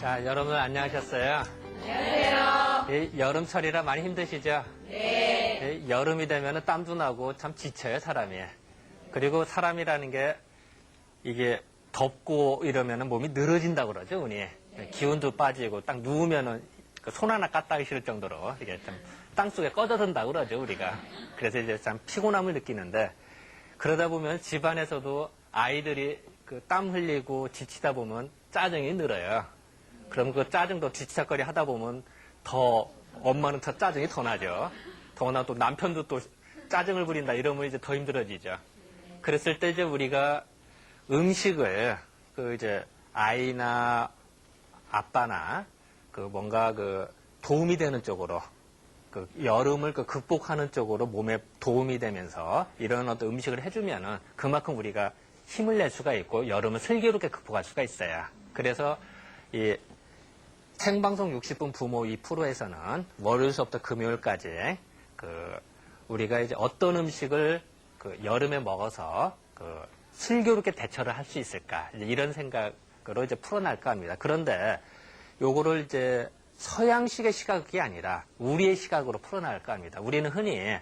자, 여러분 안녕하셨어요? 안녕하세요. 여름철이라 많이 힘드시죠? 네. 여름이 되면 땀도 나고 참 지쳐요, 사람이. 그리고 사람이라는 게 이게 덥고 이러면 몸이 늘어진다고 그러죠, 운이. 기운도 빠지고 딱 누우면은 손 하나 까딱이 싫을 정도로 이게 좀 땅속에 꺼져든다고 그러죠, 우리가. 그래서 이제 참 피곤함을 느끼는데 그러다 보면 집안에서도 아이들이 그 땀 흘리고 지치다 보면 짜증이 늘어요. 그럼 그 짜증도 뒤치다거리 하다 보면 더 엄마는 더 짜증이 더 나죠. 더구나 또 남편도 또 짜증을 부린다 이러면 이제 더 힘들어지죠. 그랬을 때 이제 우리가 음식을 그 이제 아이나 아빠나 그 뭔가 그 도움이 되는 쪽으로 그 여름을 그 극복하는 쪽으로 몸에 도움이 되면서 이런 어떤 음식을 해주면은 그만큼 우리가 힘을 낼 수가 있고 여름을 슬기롭게 극복할 수가 있어요. 그래서 이 생방송 60분 부모 2%에서는 월요일부터 금요일까지 그 우리가 이제 어떤 음식을 그 여름에 먹어서 그 슬기롭게 대처를 할 수 있을까 이런 생각으로 이제 풀어날까 합니다. 그런데 요거를 이제 서양식의 시각이 아니라 우리의 시각으로 풀어나갈까 합니다. 우리는 흔히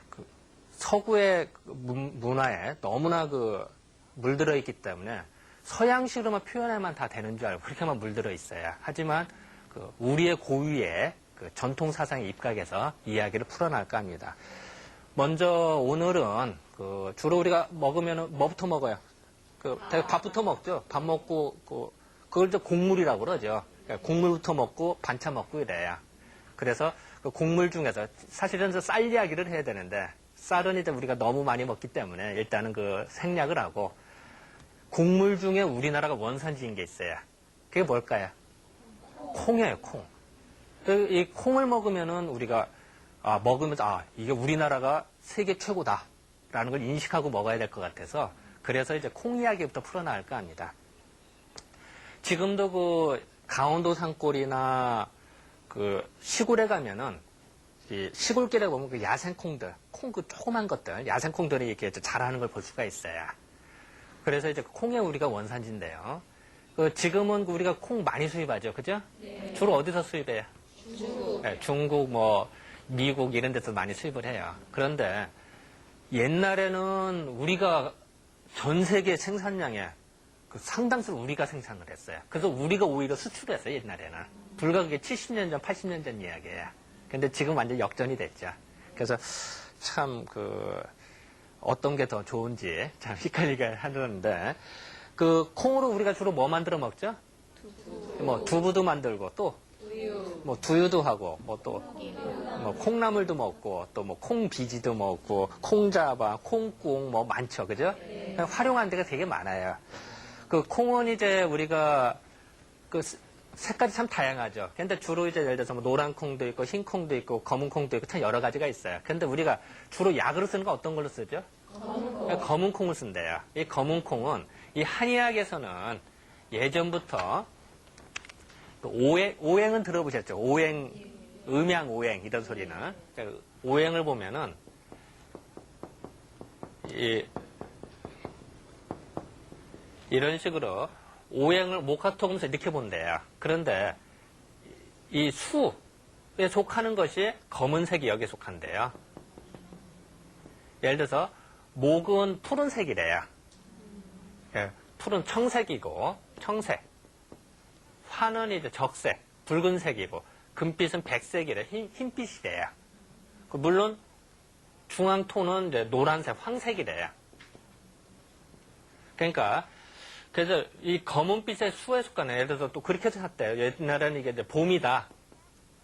그 서구의 문화에 너무나 그 물들어 있기 때문에 서양식으로만 표현하면 다 되는 줄 알고 그렇게만 물들어 있어요. 하지만 그 우리의 고유의 그 전통 사상의 입각에서 이야기를 풀어나갈까 합니다. 먼저 오늘은 그 주로 우리가 먹으면은 뭐부터 먹어요? 그 밥부터 먹죠. 밥 먹고 그걸 이제 곡물이라고 그러죠. 그러니까 곡물부터 먹고 반찬 먹고 이래요. 그래서 그 곡물 중에서 사실은 쌀 이야기를 해야 되는데 쌀은 이제 우리가 너무 많이 먹기 때문에 일단은 그 생략을 하고 곡물 중에 우리나라가 원산지인 게 있어요. 그게 뭘까요? 콩이에요, 콩. 이 콩을 먹으면은 우리가 먹으면서 이게 우리나라가 세계 최고다라는 걸 인식하고 먹어야 될 것 같아서 그래서 이제 콩 이야기부터 풀어나갈까 합니다. 지금도 그 강원도 산골이나 그 시골에 가면은 이 시골길에 보면 그 야생콩들, 콩 그 조그만 것들, 야생콩들이 이렇게 자라는 걸 볼 수가 있어요. 그래서 이제 콩이 우리가 원산지인데요. 그 지금은 우리가 콩 많이 수입하죠, 그죠? 네. 주로 어디서 수입해요? 중국. 네, 중국, 뭐 미국 이런 데서 많이 수입을 해요. 그런데 옛날에는 우리가 전 세계 생산량의 그 상당수를 우리가 생산을 했어요. 그래서 우리가 오히려 수출을 했어요, 옛날에는. 불과 그게 70년 전, 80년 전 이야기예요. 근데 지금 완전 역전이 됐죠. 그래서 참 어떤 게 더 좋은지 참 헷갈리게 하는데 그 콩으로 우리가 주로 뭐 만들어 먹죠? 두부. 뭐 두부도 만들고 또 두유. 뭐 두유도 하고 뭐 또 뭐 콩나물도 먹고 또 뭐 콩비지도 먹고 콩자바, 콩꿍 뭐 많죠, 그죠? 네. 활용하는 데가 되게 많아요. 그 콩은 이제 우리가 그 색깔이 참 다양하죠. 근데 주로 이제 예를 들어서 뭐 노란 콩도 있고 흰 콩도 있고 검은 콩도 있고 참 여러 가지가 있어요. 근데 우리가 주로 약으로 쓰는 건 어떤 걸로 쓰죠? 검은 콩을 쓴대요. 이 검은 콩은 이 한의학에서는 예전부터 그 오행은 들어보셨죠? 오행, 음양오행 이런 소리는. 그러니까 오행을 보면은 이런 식으로 오행을 목화토금서 이렇게 본대요. 그런데 이 수에 속하는 것이 검은색이 여기에 속한대요. 예를 들어서 목은 푸른색이래요. 푸른 청색이고 청색. 화는 이제 적색, 붉은색이고 금빛은 백색이래. 흰빛이래요. 물론 중앙토는 이제 노란색, 황색이래요. 그러니까 그래서 이 검은빛의 수에 속하는 예를 들어서 또 그렇게 샀대요. 옛날에는 이게 이제 봄이다.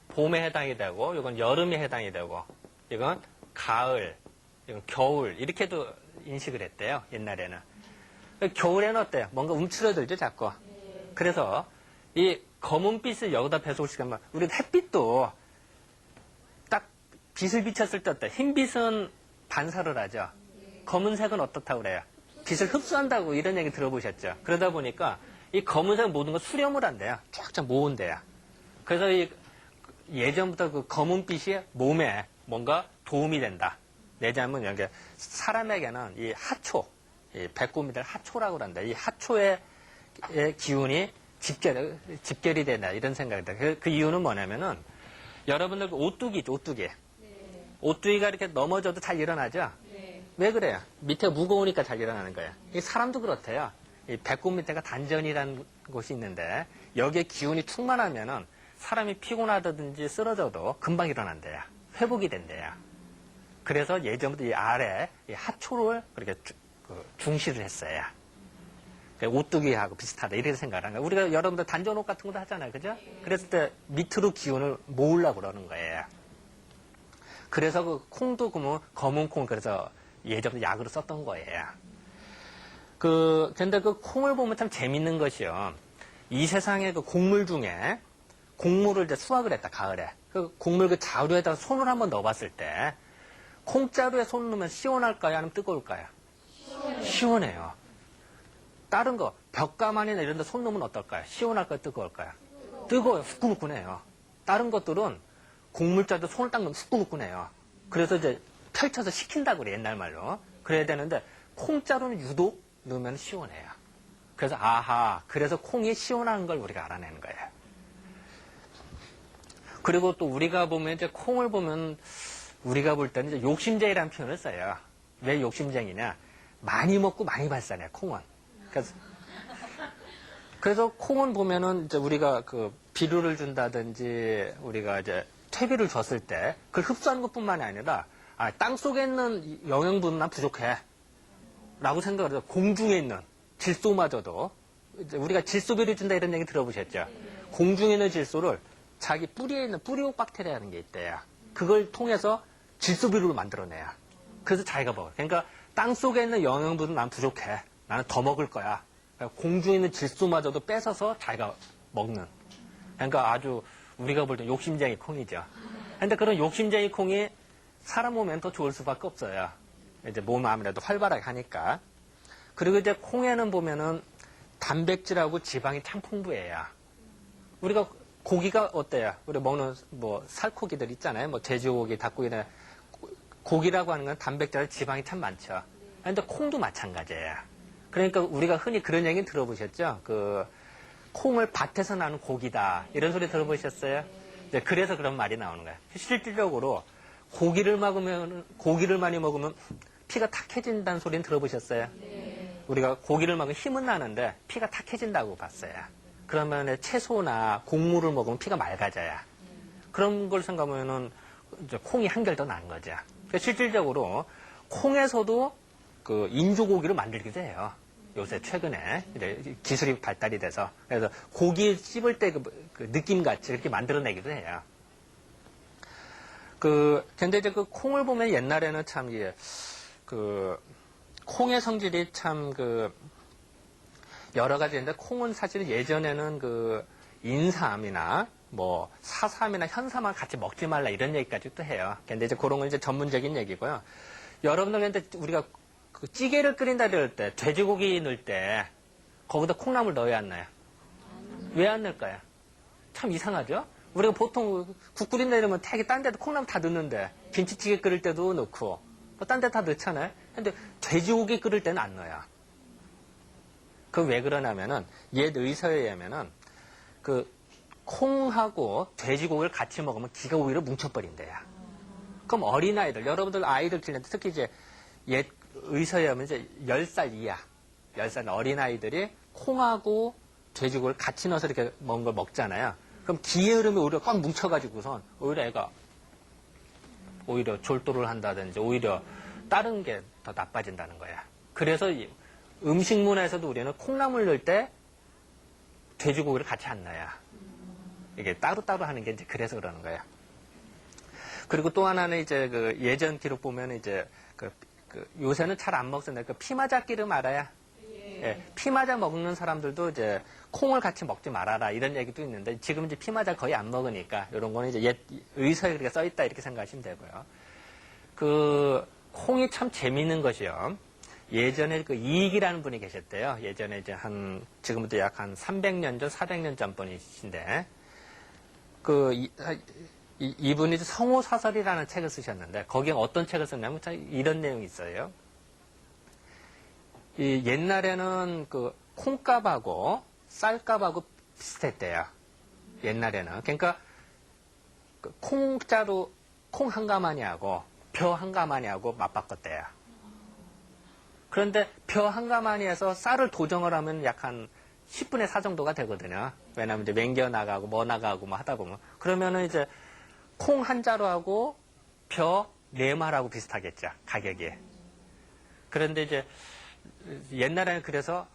봄에 해당이 되고 이건 여름에 해당이 되고 이건 가을, 이건 겨울 이렇게도 인식을 했대요. 옛날에는. 겨울에는 어때요? 뭔가 움츠러들죠, 자꾸. 그래서 이 검은빛을 여기다 배속시키면 우리 햇빛도 딱 빛을 비쳤을 때 어때요? 흰빛은 반사를 하죠. 검은색은 어떻다고 그래요? 빛을 흡수한다고 이런 얘기 들어보셨죠? 그러다 보니까 이 검은색 모든 걸 수렴을 한대요. 쫙쫙 모은대요. 그래서 예전부터 그 검은빛이 몸에 뭔가 도움이 된다. 내자면 여기 사람에게는 이 하초, 이 배꼽 밑에 하초라고 그런다. 이 하초의 기운이 집결이 된다. 이런 생각이다. 그 이유는 뭐냐면은, 여러분들 오뚜기 있죠, 오뚜기. 네. 오뚜기가 이렇게 넘어져도 잘 일어나죠? 네. 왜 그래요? 밑에 무거우니까 잘 일어나는 거예요. 이 사람도 그렇대요. 이 배꼽 밑에가 단전이라는 곳이 있는데, 여기에 기운이 충만하면은, 사람이 피곤하다든지 쓰러져도 금방 일어난대요. 회복이 된대요. 그래서 예전부터 이 아래, 이 하초를 그렇게 중시를 했어요. 오뚜기하고 비슷하다. 이렇게 생각하는 거예요. 우리가 여러분들 단전옥 같은 것도 하잖아요. 그죠? 그랬을 때 밑으로 기운을 모으려고 그러는 거예요. 그래서 그 콩도 그러면 검은 콩, 그래서 예전부터 약으로 썼던 거예요. 근데 그 콩을 보면 참 재밌는 것이요. 이 세상에 그 곡물 중에 곡물을 이제 수확을 했다, 가을에. 그 곡물 그 자루에다가 손을 한번 넣어봤을 때, 콩자루에 손 넣으면 시원할까요? 아니면 뜨거울까요? 시원해요. 다른 거, 벽가만이나 이런 데 손 넣으면 어떨까요? 시원할까요? 뜨거울까요? 뜨거워요. 후끈후끈해요. 다른 것들은 곡물자도 손을 딱 넣으면 후끈후끈해요. 그래서 이제 펼쳐서 식힌다고 그래, 옛날 말로. 그래야 되는데, 콩자루는 유독 넣으면 시원해요. 그래서, 아하, 그래서 콩이 시원한 걸 우리가 알아내는 거예요. 그리고 또 우리가 보면 이제 콩을 보면 우리가 볼 때는 이제 욕심쟁이라는 표현을 써요. 왜 욕심쟁이냐? 많이 먹고 많이 발산해, 콩은. 그래서 콩은 보면은 이제 우리가 그 비료를 준다든지 우리가 이제 퇴비를 줬을 때 그걸 흡수하는 것 뿐만이 아니라 땅 속에 있는 영양분은 난 부족해. 라고 생각을 해서 공중에 있는 질소마저도 이제 우리가 질소비를 준다 이런 얘기 들어보셨죠? 공중에 있는 질소를 자기 뿌리에 있는 뿌리옥 박테리아라는 게 있대요. 그걸 통해서 질소비료를 만들어내요. 그래서 자기가 먹어요. 그러니까 땅 속에 있는 영양분은 난 부족해. 나는 더 먹을 거야. 그러니까 공중에 있는 질소마저도 뺏어서 자기가 먹는. 그러니까 아주 우리가 볼 때 욕심쟁이 콩이죠. 그런데 그런 욕심쟁이 콩이 사람 몸엔 더 좋을 수밖에 없어요. 이제 몸 아무래도 활발하게 하니까. 그리고 이제 콩에는 보면은 단백질하고 지방이 참 풍부해요. 우리가 고기가 어때요? 우리 먹는 뭐 살코기들 있잖아요. 뭐 돼지고기, 닭고기나 고기라고 하는 건 단백질과 지방이 참 많죠. 그런데 콩도 마찬가지예요. 그러니까 우리가 흔히 그런 얘기 들어보셨죠? 그 콩을 밭에서 나는 고기다 이런 소리 들어보셨어요? 이제 그래서 그런 말이 나오는 거예요. 실질적으로 고기를 많이 먹으면 피가 탁해진다는 소리는 들어보셨어요? 우리가 고기를 먹으면 힘은 나는데 피가 탁해진다고 봤어요. 그러면 채소나 곡물을 먹으면 피가 맑아져요. 그런 걸 생각하면은 이제 콩이 한결 더 나은 거죠. 그러니까 실질적으로 콩에서도 그 인조고기를 만들기도 해요. 요새 최근에 이제 기술이 발달이 돼서 그래서 고기 씹을 때 그 느낌 같이 이렇게 만들어내기도 해요. 근데 이제 그 콩을 보면 옛날에는 참 이게 콩의 성질이 참 여러 가지인데 콩은 사실 예전에는 인삼이나 뭐 사삼이나 현삼을 같이 먹지 말라 이런 얘기까지도 해요. 근데 이제 그런 건 이제 전문적인 얘기고요. 여러분들 근데 우리가 찌개를 끓인다 그럴 때 돼지고기 넣을 때 거기다 콩나물 넣어야 안 넣어요? 왜 안 넣을까요? 참 이상하죠? 우리가 보통 국 끓인다 이러면 되게 딴 데도 콩나물 다 넣는데 김치찌개 끓일 때도 넣고 뭐 딴 데 다 넣잖아요. 근데 돼지고기 끓일 때는 안 넣어요. 그 왜 그러냐면은 옛 의사에 의하면은 콩하고 돼지고기를 같이 먹으면 기가 오히려 뭉쳐버린대요. 그럼 어린아이들, 여러분들 아이들 키우는데 특히 이제 옛 의사에 의하면 이제 10살 이하, 10살 어린아이들이 콩하고 돼지고기를 같이 넣어서 이렇게 먹은 걸 먹잖아요. 그럼 기의 흐름이 오히려 꽉 뭉쳐가지고선 오히려 애가 오히려 졸도를 한다든지 오히려 다른 게 더 나빠진다는 거야. 그래서 음식문화에서도 우리는 콩나물 넣을 때 돼지고기를 같이 안 넣어요. 이게 따로따로 하는 게 이제 그래서 그러는 거예요. 그리고 또 하나는 이제 예전 기록 보면 이제 요새는 잘 안 먹잖아요. 피마자 기름 알아요? 예, 피마자 먹는 사람들도 이제 콩을 같이 먹지 말아라 이런 얘기도 있는데 지금 이제 피마자 거의 안 먹으니까 이런 거는 이제 옛 의서에 그렇게 써 있다 이렇게 생각하시면 되고요. 콩이 참 재미있는 것이요. 예전에 이익이라는 분이 계셨대요. 예전에 이제 지금부터 약 한 300년 전, 400년 전 분이신데, 이분이 성호사설이라는 책을 쓰셨는데, 거기에 어떤 책을 썼냐면, 이런 내용이 있어요. 옛날에는 콩값하고 쌀값하고 비슷했대요. 옛날에는. 그러니까 그 콩자루 콩 한 가마니하고 벼 한 가마니하고 맞바꿨대요. 그런데 벼 한 가마니에서 쌀을 도정을 하면 약 한 10분의 4 정도가 되거든요. 왜냐하면 이제 맹겨 나가고 뭐 나가고 뭐 하다 보면. 그러면은 이제 콩 한 자루하고 벼 4말하고 비슷하겠죠. 가격이. 그런데 이제 옛날에는 그래서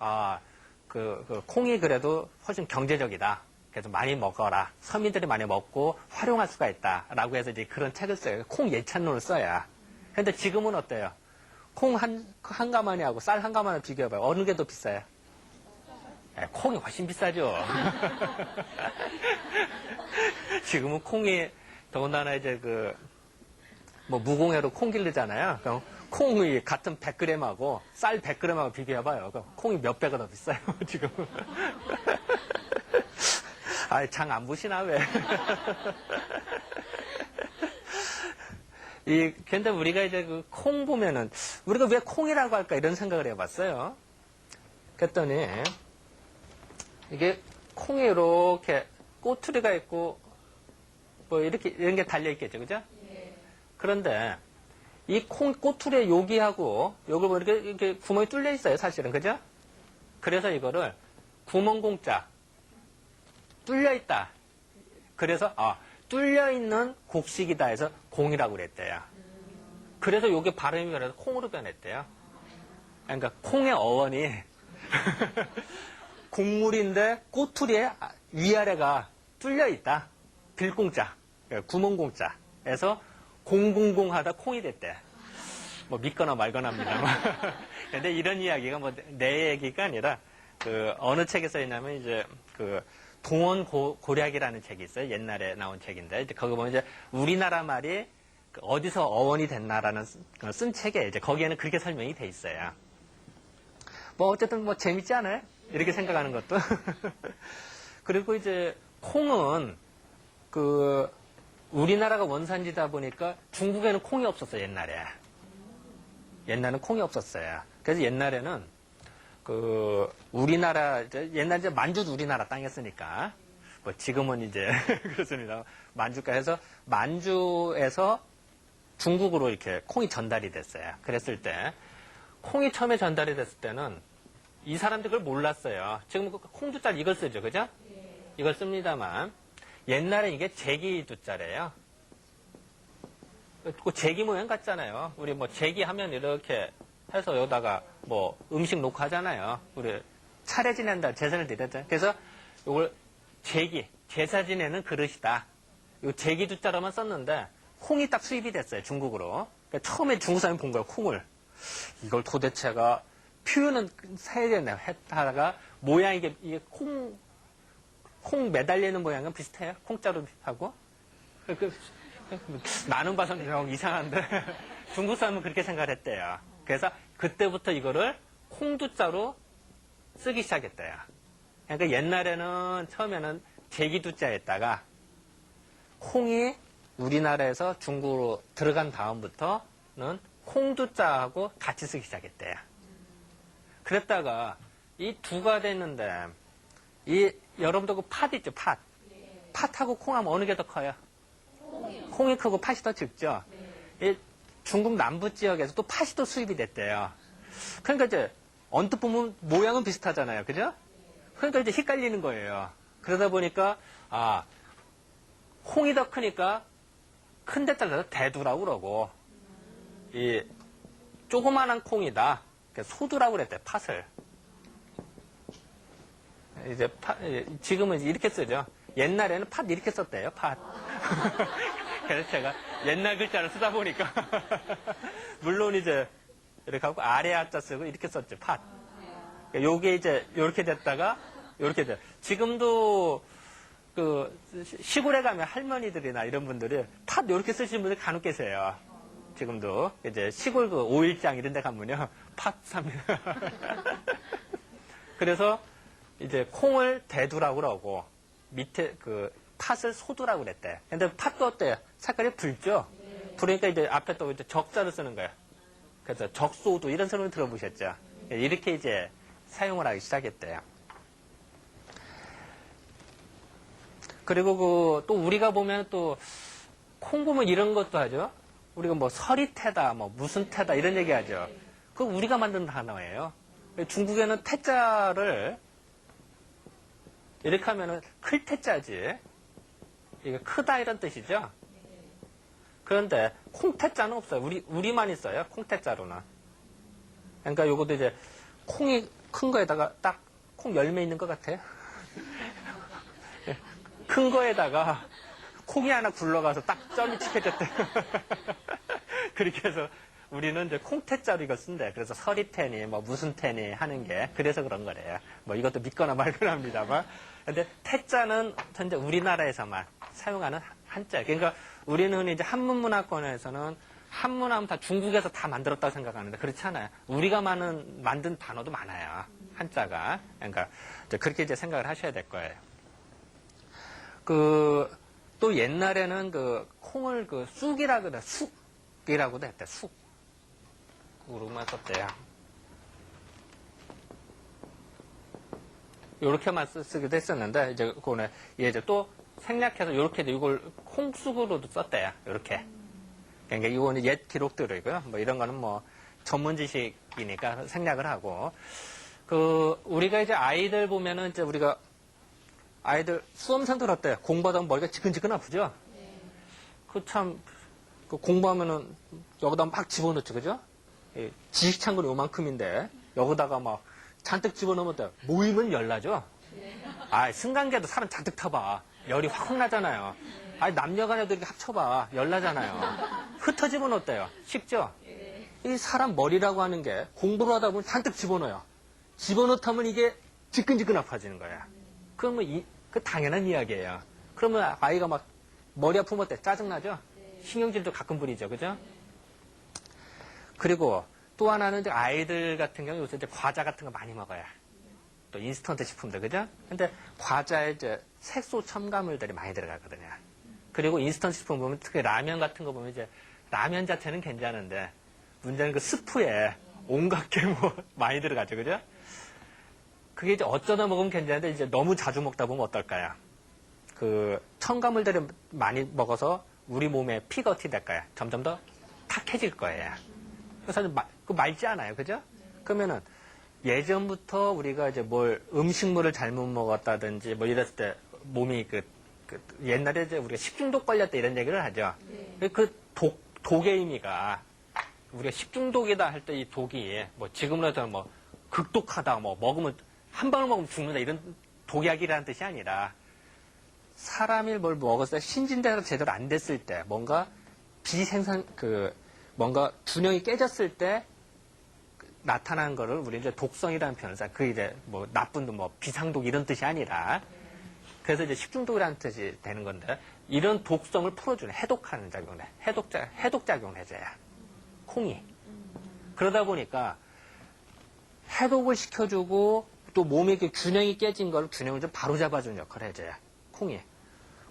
그 콩이 그래도 훨씬 경제적이다. 그래서 많이 먹어라. 서민들이 많이 먹고 활용할 수가 있다라고 해서 이제 그런 책을 써요. 콩 예찬론을 써야. 근데 지금은 어때요? 콩 한 가마니하고 쌀 한 가마니 비교해봐요. 어느 게 더 비싸요? 콩이 훨씬 비싸죠. 지금은 콩이 더군다나 이제 뭐 무공해로 콩 기르잖아요. 그럼 콩이 같은 100g하고 쌀 100g하고 비교해봐요. 그럼 콩이 몇 배가 더 비싸요, 지금. 장 안 보시나, 왜? 근데 우리가 이제 콩 보면은, 우리가 왜 콩이라고 할까 이런 생각을 해봤어요. 그랬더니, 이게 콩이 이렇게 꼬투리가 있고, 뭐 이런 게 달려있겠죠, 그죠? 그런데, 이 콩 꼬투리에 여기하고, 여기 뭐 이렇게 구멍이 뚫려 있어요, 사실은, 그죠? 그래서 이거를 구멍공짜, 뚫려 있다. 그래서, 뚫려 있는 곡식이다 해서 공이라고 그랬대요. 그래서 이게 발음이 그래서 콩으로 변했대요. 그러니까 콩의 어원이 곡물인데 꼬투리에 위아래가 뚫려 있다. 빌공짜, 구멍공짜에서 공공공하다 콩이 됐대. 뭐 믿거나 말거나 합니다만. 근데 이런 이야기가 뭐 내 얘기가 아니라 어느 책에 써 있냐면 이제 동원 고략이라는 책이 있어요. 옛날에 나온 책인데 이제 거기 보면 이제 우리나라 말이 어디서 어원이 됐나라는 쓴 책에 이제 거기에는 그렇게 설명이 돼 있어요. 뭐 어쨌든 뭐 재밌지 않아요? 이렇게 생각하는 것도. 그리고 이제 콩은 우리나라가 원산지다 보니까 중국에는 콩이 없었어요, 옛날에. 옛날에는 콩이 없었어요. 그래서 옛날에는 우리나라, 옛날에 이제 만주도 우리나라 땅이었으니까, 뭐 지금은 이제, 그렇습니다. 만주가 해서, 만주에서 중국으로 이렇게 콩이 전달이 됐어요. 그랬을 때, 콩이 처음에 전달이 됐을 때는, 이 사람들 그걸 몰랐어요. 지금 콩두자를 이걸 쓰죠, 그죠? 이걸 씁니다만, 옛날에 이게 제기두자래요. 제기 모양 같잖아요. 우리 뭐 제기 하면 이렇게 해서 여기다가 뭐 음식 놓고 하잖아요. 우리 차례 지낸다, 제사를 드렸잖아요. 그래서 이걸 제사 지내는 그릇이다. 이 제기두자로만 썼는데 콩이 딱 수입이 됐어요, 중국으로. 그러니까 처음에 중국 사람이 본 거예요, 콩을. 이걸 도대체가 표현은 해야겠네요. 했다가 모양이 이게 콩 매달리는 모양은 비슷해요. 콩자루하고. 나는 봐서는 좀 이상한데 중국 사람은 그렇게 생각을 했대요. 그래서 그때부터 이거를 콩두자로 쓰기 시작했대요. 그러니까 옛날에는 처음에는 제기두자였다가 콩이 우리나라에서 중국으로 들어간 다음부터는 콩두자하고 같이 쓰기 시작했대요. 그랬다가 이 두가 됐는데 여러분도 팥 있죠, 팥. 팥하고 콩하면 어느 게 더 커요? 콩이 크고 팥이 더 적죠. 이 중국 남부 지역에서 또 팥이 또 수입이 됐대요. 그러니까 이제 언뜻 보면 모양은 비슷하잖아요, 그죠? 그러니까 이제 헷갈리는 거예요. 그러다 보니까 콩이 더 크니까 큰 데 따라서 대두라고 그러고 이 조그만한 콩이다. 소두라고 그랬대요, 팥을. 이제 지금은 이렇게 쓰죠. 옛날에는 팥 이렇게 썼대요, 팥. 그래서 제가 옛날 글자를 쓰다 보니까 물론 이제 이렇게 하고 아래 아자 쓰고 이렇게 썼죠, 팥. 요게 이제 요렇게 됐다가 요렇게 돼. 지금도 시골에 가면 할머니들이나 이런 분들이 팥 요렇게 쓰시는 분들 간혹 계세요. 지금도 이제 시골 오일장 이런 데 가면요, 팥 삽니다. 그래서 이제 콩을 대두라고 그러고 밑에 팥을 소두라고 그랬대. 근데 팥도 어때요? 색깔이 붉죠? 그러니까 이제 앞에 또 이제 적자를 쓰는 거예요. 그래서 적소두 이런 소리를 들어보셨죠? 이렇게 이제 사용을 하기 시작했대요. 그리고 또 우리가 보면 또 콩 보면 이런 것도 하죠. 우리가 뭐 서리태다, 뭐 무슨 태다 이런 얘기 하죠. 그거 우리가 만든 단어예요. 중국에는 태자를 이렇게 하면은 클 태자지. 이게 크다 이런 뜻이죠. 그런데 콩태자는 없어요. 우리만 있어요. 콩태자로는. 그러니까 요것도 이제 콩이 큰 거에다가 딱 콩 열매 있는 것 같아요. 큰 거에다가 콩이 하나 굴러가서 딱 점이 찍혀졌대. 그렇게 해서 우리는 이제 콩태자로 이걸 쓴대. 그래서 서리태니 뭐 무슨 태니 하는 게 그래서 그런 거래요. 뭐 이것도 믿거나 말거나 합니다만. 근데 태자는 현재 우리나라에서만 사용하는 한자. 그러니까 우리는 이제 한문문화권에서는 한문하면 다 중국에서 다 만들었다고 생각하는데 그렇지 않아요. 우리가 만든 단어도 많아요. 한자가. 그러니까 이제 그렇게 이제 생각을 하셔야 될 거예요. 또 옛날에는 콩을 쑥이라 그래. 쑥이라고도 했대. 쑥. 그로만 썼대요. 요렇게만 쓰기도 했었는데, 이제, 그거는, 이제 또 생략해서 요렇게도 이걸 콩쑥으로도 썼대요. 요렇게. 그러니까 이거는 옛 기록들이고요. 뭐 이런 거는 뭐 전문 지식이니까 생략을 하고. 우리가 이제 아이들 보면은 이제 우리가 아이들 수험생들 어때요? 공부하다 보면 머리가 지근지근 아프죠? 공부하면은 여기다 막 집어넣죠. 그죠? 지식창고는 요만큼인데 여기다가 막 잔뜩 집어넣으면 어때요? 모이면 열나죠? 승강기도 사람 잔뜩 타봐. 열이 확 나잖아요. 남녀간에도 이렇게 합쳐봐. 열나잖아요. 흩어지면 어때요? 쉽죠? 이 사람 머리라고 하는 게 공부를 하다 보면 잔뜩 집어넣어요. 집어넣다면 이게 지끈지끈 아파지는 거야. 그러면 그 당연한 이야기예요. 그러면 아이가 막 머리 아프면 어때? 짜증나죠? 신경질도 가끔 부리죠. 그죠? 그리고 또 하나는 이제 아이들 같은 경우 요새 이제 과자 같은 거 많이 먹어요. 또 인스턴트 식품들, 그죠? 근데 과자에 이제 색소 첨가물들이 많이 들어가거든요. 그리고 인스턴트 식품 보면 특히 라면 같은 거 보면 이제 라면 자체는 괜찮은데 문제는 그 스프에 온갖 게 뭐 많이 들어가죠. 그죠? 그게 이제 어쩌다 먹으면 괜찮은데 이제 너무 자주 먹다 보면 어떨까요? 첨가물들을 많이 먹어서 우리 몸에 피가 어떻게 될까요? 점점 더 탁해질 거예요. 그래서 맑지 않아요. 그죠? 그러면은 예전부터 우리가 이제 음식물을 잘못 먹었다든지 뭐 이랬을 때 몸이 옛날에 이제 우리가 식중독 걸렸다 이런 얘기를 하죠. 독의 의미가 우리가 식중독이다 할 때 이 독이 뭐 지금으로 해서 뭐 극독하다 뭐 먹으면 한 방울 먹으면 죽는다 이런 독약이라는 뜻이 아니라 사람이 뭘 먹었을 때 신진대사가 제대로 안 됐을 때 뭔가 뭔가 균형이 깨졌을 때 나타난 거를 우리 이제 독성이라는 표현을 써요. 그 이제 뭐 나쁜 뭐 비상독 이런 뜻이 아니라 그래서 이제 식중독이라는 뜻이 되는 건데 이런 독성을 풀어주는 해독하는 작용을 해. 해독 작용을 해줘요. 콩이. 그러다 보니까 해독을 시켜주고 또 몸의 균형이 깨진 걸 균형을 좀 바로잡아주는 역할을 해줘요. 콩이.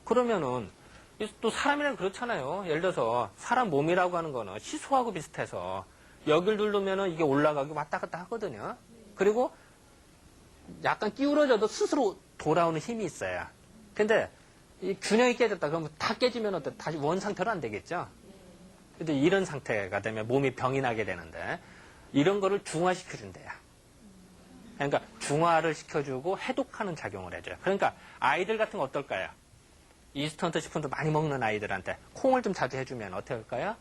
그러면은 또 사람이랑 그렇잖아요. 예를 들어서 사람 몸이라고 하는 거는 시소하고 비슷해서 여길 누르면은 이게 올라가기 왔다 갔다 하거든요. 그리고 약간 기울어져도 스스로 돌아오는 힘이 있어요. 근데 이 균형이 깨졌다 그러면 다 깨지면 다시 원 상태로 안 되겠죠. 근데 이런 상태가 되면 몸이 병이 나게 되는데 이런 거를 중화시켜준대요. 그러니까 중화를 시켜주고 해독하는 작용을 해줘요. 그러니까 아이들 같은 거 어떨까요? 인스턴트 식품도 많이 먹는 아이들한테 콩을 좀 자주 해주면 어떻게 할까요?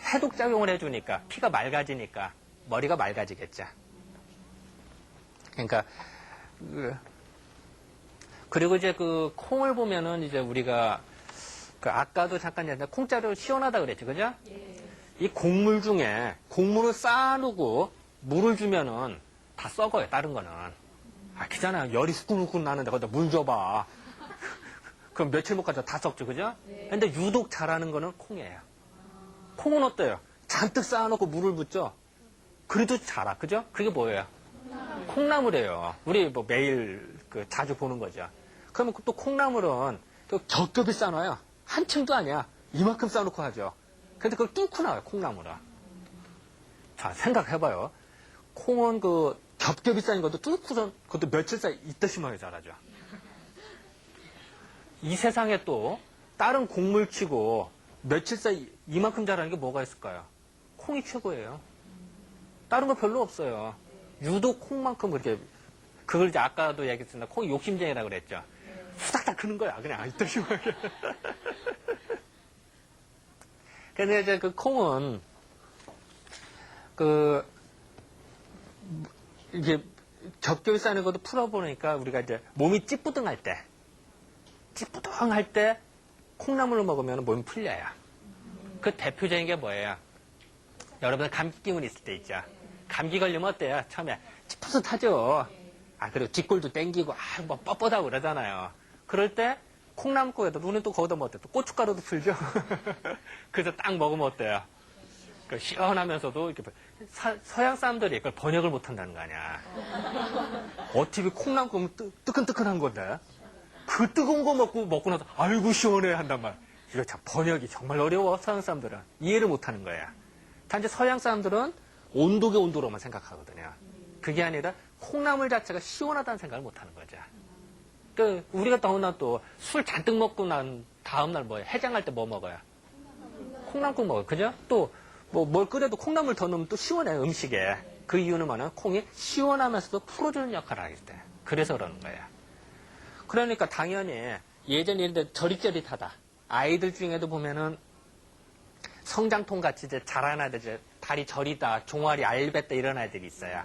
해독 작용을 해주니까 피가 맑아지니까 머리가 맑아지겠죠. 그러니까 그리고 이제 콩을 보면은 이제 우리가 아까도 잠깐 얘기했는데 콩자루 시원하다 그랬죠, 그죠? 이 곡물 중에 곡물을 쌓아놓고 물을 주면은 다 썩어요. 다른 거는 그잖아요. 열이 후끈후끈 나는데 거기다 물 줘봐. 그럼 며칠 못 가서 다 썩죠, 그죠? 근데 유독 잘하는 거는 콩이에요. 콩은 어때요? 잔뜩 쌓아놓고 물을 붓죠? 그래도 자라, 그죠? 그게 뭐예요? 콩나물이에요. 우리 뭐 매일 자주 보는 거죠. 그러면 또 콩나물은 또 겹겹이 쌓아놔요. 한 층도 아니야. 이만큼 쌓아놓고 하죠. 근데 그걸 뚫고 나와요, 콩나물은. 자, 생각해봐요. 콩은 겹겹이 쌓인 것도 뚫고선 그것도 며칠 사이 이따 심하게 자라죠. 이 세상에 또 다른 곡물치고 며칠 사이 이만큼 자라는 게 뭐가 있을까요? 콩이 최고예요. 다른 거 별로 없어요. 유독 콩만큼 그렇게, 그걸 이제 아까도 얘기했습니다. 콩이 욕심쟁이라고 그랬죠. 후닥닥 크는 거야. 그냥 아직도 심하게. 근데 이제 그 콩은, 이게 겹겹이 쌓는 것도 풀어보니까 우리가 이제 몸이 찌뿌둥할 때 콩나물을 먹으면 몸이 풀려요. 그 대표적인 게 뭐예요? 여러분 감기 기운 있을 때 있죠. 감기 걸리면 어때요? 처음에 찌뿌듯하죠. 그리고 뒷골도 땡기고 뭐 뻣뻣하고 그러잖아요. 그럴 때 콩나물국에다 우리는 또 거기다 뭐 어때요? 또 고춧가루도 풀죠. 그래서 딱 먹으면 어때요? 시원하면서도 이렇게 서양 사람들이 그걸 번역을 못 한다는 거 아니야. 어떻게 콩나물 뜨끈뜨끈한 건데 그 뜨거운 거 먹고 나서 아이고 시원해 한단 말. 이거 참 번역이 정말 어려워. 서양 사람들은 이해를 못 하는 거야. 단지 서양 사람들은 온도계 온도로만 생각하거든요. 그게 아니라 콩나물 자체가 시원하다는 생각을 못 하는 거죠. 우리가 더구나 또 술 잔뜩 먹고 난 다음날 뭐예요? 해장할 때 뭐 먹어요? 콩나물국 먹어요. 그죠? 또 뭘 끓여도 콩나물 더 넣으면 또 시원해요, 음식에. 그 이유는 뭐냐면 콩이 시원하면서도 풀어주는 역할을 하기 때문에. 그래서 그러는 거예요. 그러니까 당연히 예전에 이런데 저릿저릿하다. 아이들 중에도 보면은 성장통 같이 이제 자란 아이들, 이제 다리 저리다, 종아리 알뱉다 이런 아이들이 있어요.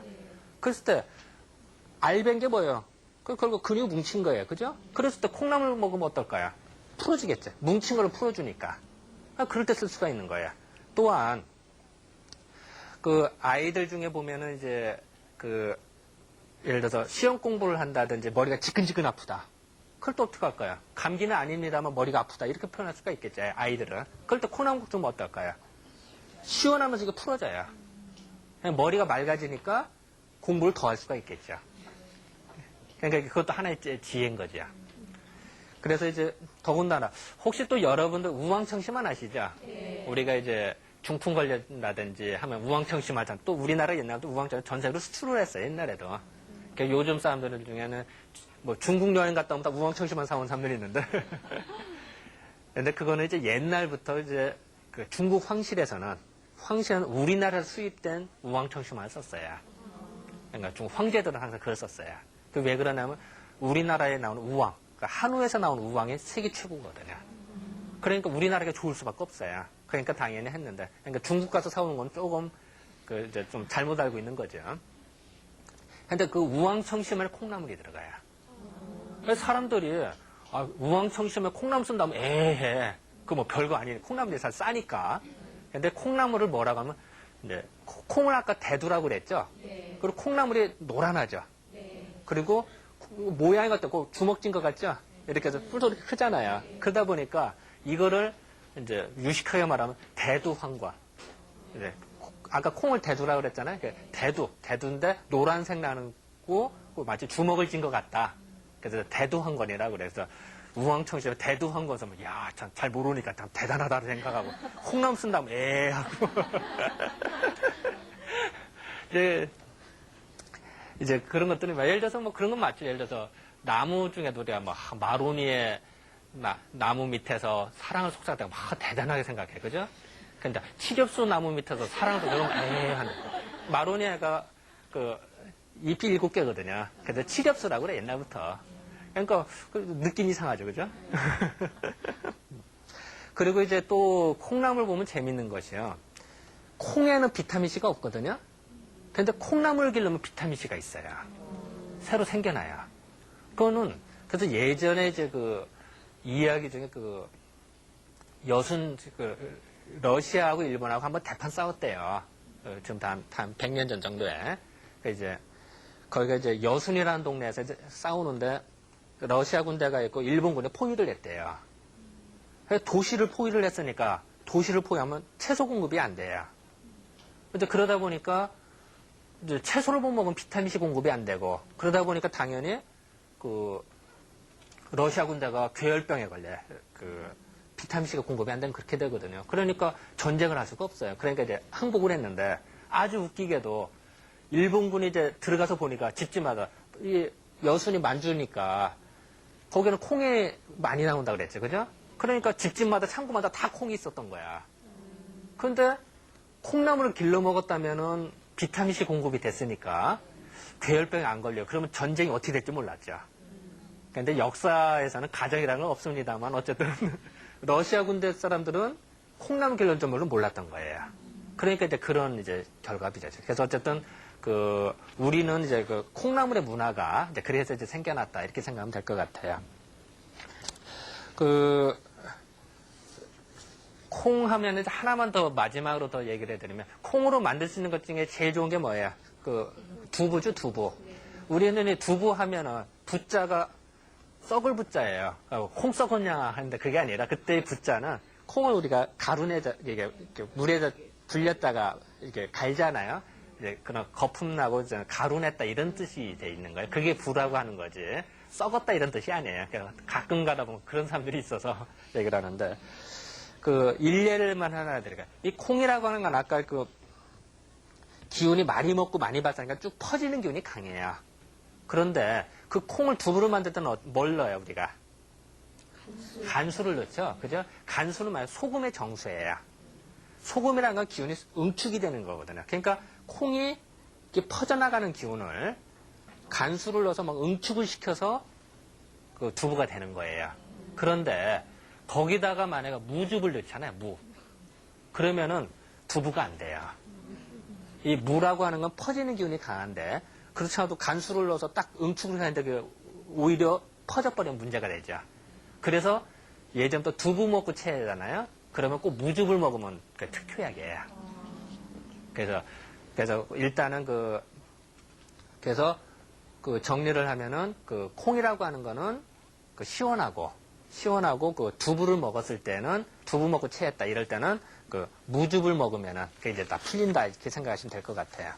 그랬을 때 알뱉은 게 뭐예요? 그리고 근육 뭉친 거예요. 그죠? 그랬을 때 콩나물 먹으면 어떨까요? 풀어주겠죠. 뭉친 거를 풀어주니까. 그럴 때 쓸 수가 있는 거예요. 또한 그 아이들 중에 보면은 이제 예를 들어서 시험 공부를 한다든지 머리가 지끈지끈 아프다. 그럴 때 어떻게 할까요? 감기는 아닙니다만 머리가 아프다. 이렇게 표현할 수가 있겠죠. 아이들은. 그럴 때 콩나물국 좀 어떨까요? 시원하면서 이거 풀어져요. 머리가 맑아지니까 공부를 더 할 수가 있겠죠. 그러니까 그것도 하나의 지혜인 거죠. 그래서 이제 더군다나 혹시 또 여러분들 우황청심환 아시죠? 네. 우리가 이제 중풍 걸린다든지 하면 우황청심환 하잖아요. 또 우리나라 옛날에도 우황청심 전 세계로 수출을 했어요. 옛날에도. 그러니까 요즘 사람들 중에는 뭐 중국 여행 갔다 오면 다 우황청심환 사온 사람들이 있는데 근데 그거는 이제 옛날부터 이제 그 중국 황실은 우리나라에서 수입된 우황청심환을 썼어요. 그러니까 중국 황제들은 항상 그걸 썼어요. 왜 그러냐면 우리나라에 나오는 우황, 그러니까 한우에서 나오는 우황이 세계 최고거든요. 그러니까 우리나라가 좋을 수밖에 없어요. 그러니까 당연히 했는데, 그러니까 중국 가서 사오는 건 조금 이제 좀 잘못 알고 있는 거죠. 근데 그 우황청심에 콩나물이 들어가요. 그래서 사람들이 우황청심에 콩나물 쓴다면 에헤, 그 뭐 별거 아니에요. 콩나물이 잘 싸니까. 근데 콩나물을 뭐라고 하면 이제 콩을 아까 대두라고 그랬죠. 그리고 콩나물이 노란하죠. 그리고 모양이 같고 주먹진 것 같죠? 이렇게 해서 뿔소리 크잖아요. 그러다 보니까 이거를 이제 유식하게 말하면 대두황과. 이제 아까 콩을 대두라고 그랬잖아요. 대두인데 노란색 나는 거 마치 주먹을 쥔 것 같다. 그래서 대두황건이라고 그래서 우황청심에 대두황건 쓰면 야, 참 잘 모르니까 참 대단하다고 생각하고 콩나물 쓴다면 하고 이제 그런 것들이, 예를 들어서 뭐 그런 건 맞죠. 예를 들어서 나무 중에도 우리가 뭐 마로니에 나무 밑에서 사랑을 속삭이다가 막 대단하게 생각해. 그죠? 근데 치렵수 나무 밑에서 사랑을 속삭이면 하는. 마로니에가 잎이 7개거든요. 근데 치렵수라고 그래, 옛날부터. 그러니까 느낌 이상하죠. 그죠? 그리고 이제 또 콩나물 보면 재밌는 것이요. 콩에는 비타민C가 없거든요. 근데 콩나물 기르면 비타민C가 있어요. 새로 생겨나요. 그거는, 그래서 예전에 이제 이야기 중에 러시아하고 일본하고 한번 대판 싸웠대요. 지금 한 100년 전 정도에. 이제, 거기가 이제 여순이라는 동네에서 이제 싸우는데, 러시아 군대가 있고 일본 군대 포위를 했대요. 도시를 포위를 했으니까, 도시를 포위하면 채소 공급이 안 돼요. 근데 그러다 보니까, 이제 채소를 못 먹으면 비타민C 공급이 안 되고, 그러다 보니까 당연히 러시아 군대가 괴혈병에 걸려요. 비타민C가 공급이 안 되면 그렇게 되거든요. 그러니까 전쟁을 할 수가 없어요. 그러니까 이제 항복을 했는데, 아주 웃기게도 일본군이 이제 들어가서 보니까 집집마다 이 여순이 만주니까 거기는 콩이 많이 나온다 그랬죠. 그죠? 그러니까 집집마다 창고마다 다 콩이 있었던 거야. 그런데 콩나물을 길러 먹었다면은 비타민C 공급이 됐으니까 괴혈병이 안 걸려. 그러면 전쟁이 어떻게 될지 몰랐죠. 근데 역사에서는 가정이라는 건 없습니다만 어쨌든 러시아 군대 사람들은 콩나물 길러는 점을 몰랐던 거예요. 그러니까 이제 그런 이제 결과가 빚어죠. 그래서 어쨌든 우리는 이제 콩나물의 문화가 이제 그래서 이제 생겨났다 이렇게 생각하면 될 것 같아요. 콩 하면 이제 하나만 더 마지막으로 더 얘기를 해드리면 콩으로 만들 수 있는 것 중에 제일 좋은 게 뭐예요? 두부죠, 두부. 우리는 이 두부 하면은 부자가 썩을 부자예요. 콩 썩었냐 하는데 그게 아니라 그때의 부자는 콩을 우리가 가루내자 이게 물에다 불렸다가 이렇게 갈잖아요. 이제 그런 거품 나고 가루냈다 이런 뜻이 돼 있는 거예요. 그게 부라고 하는 거지. 썩었다 이런 뜻이 아니에요. 가끔 가다 보면 그런 사람들이 있어서 얘기를 하는데 일례를만 하나 드릴까요? 이 콩이라고 하는 건 아까 기운이 많이 먹고 많이 받으니까 쭉 퍼지는 기운이 강해요. 그런데 그 콩을 두부로 만들 때는 뭘 넣어요, 우리가? 간수를 넣죠. 그죠? 간수는 말 소금의 정수예요. 소금이라는 건 기운이 응축이 되는 거거든요. 그러니까 콩이 이렇게 퍼져나가는 기운을 간수를 넣어서 막 응축을 시켜서 그 두부가 되는 거예요. 그런데 거기다가 만약에 무즙을 넣잖아요, 무. 그러면은 두부가 안 돼요. 이 무라고 하는 건 퍼지는 기운이 강한데 그렇지 않아도 간수를 넣어서 딱 응축을 하는데 오히려 퍼져버리면 문제가 되죠. 그래서 예전부터 두부 먹고 체하잖아요. 그러면 꼭 무즙을 먹으면 특효약이에요. 그래서 일단은 그래서 정리를 하면은 콩이라고 하는 거는 시원하고 두부를 먹었을 때는 두부 먹고 체했다 이럴 때는 무즙을 먹으면은 그게 이제 다 풀린다 이렇게 생각하시면 될 것 같아요.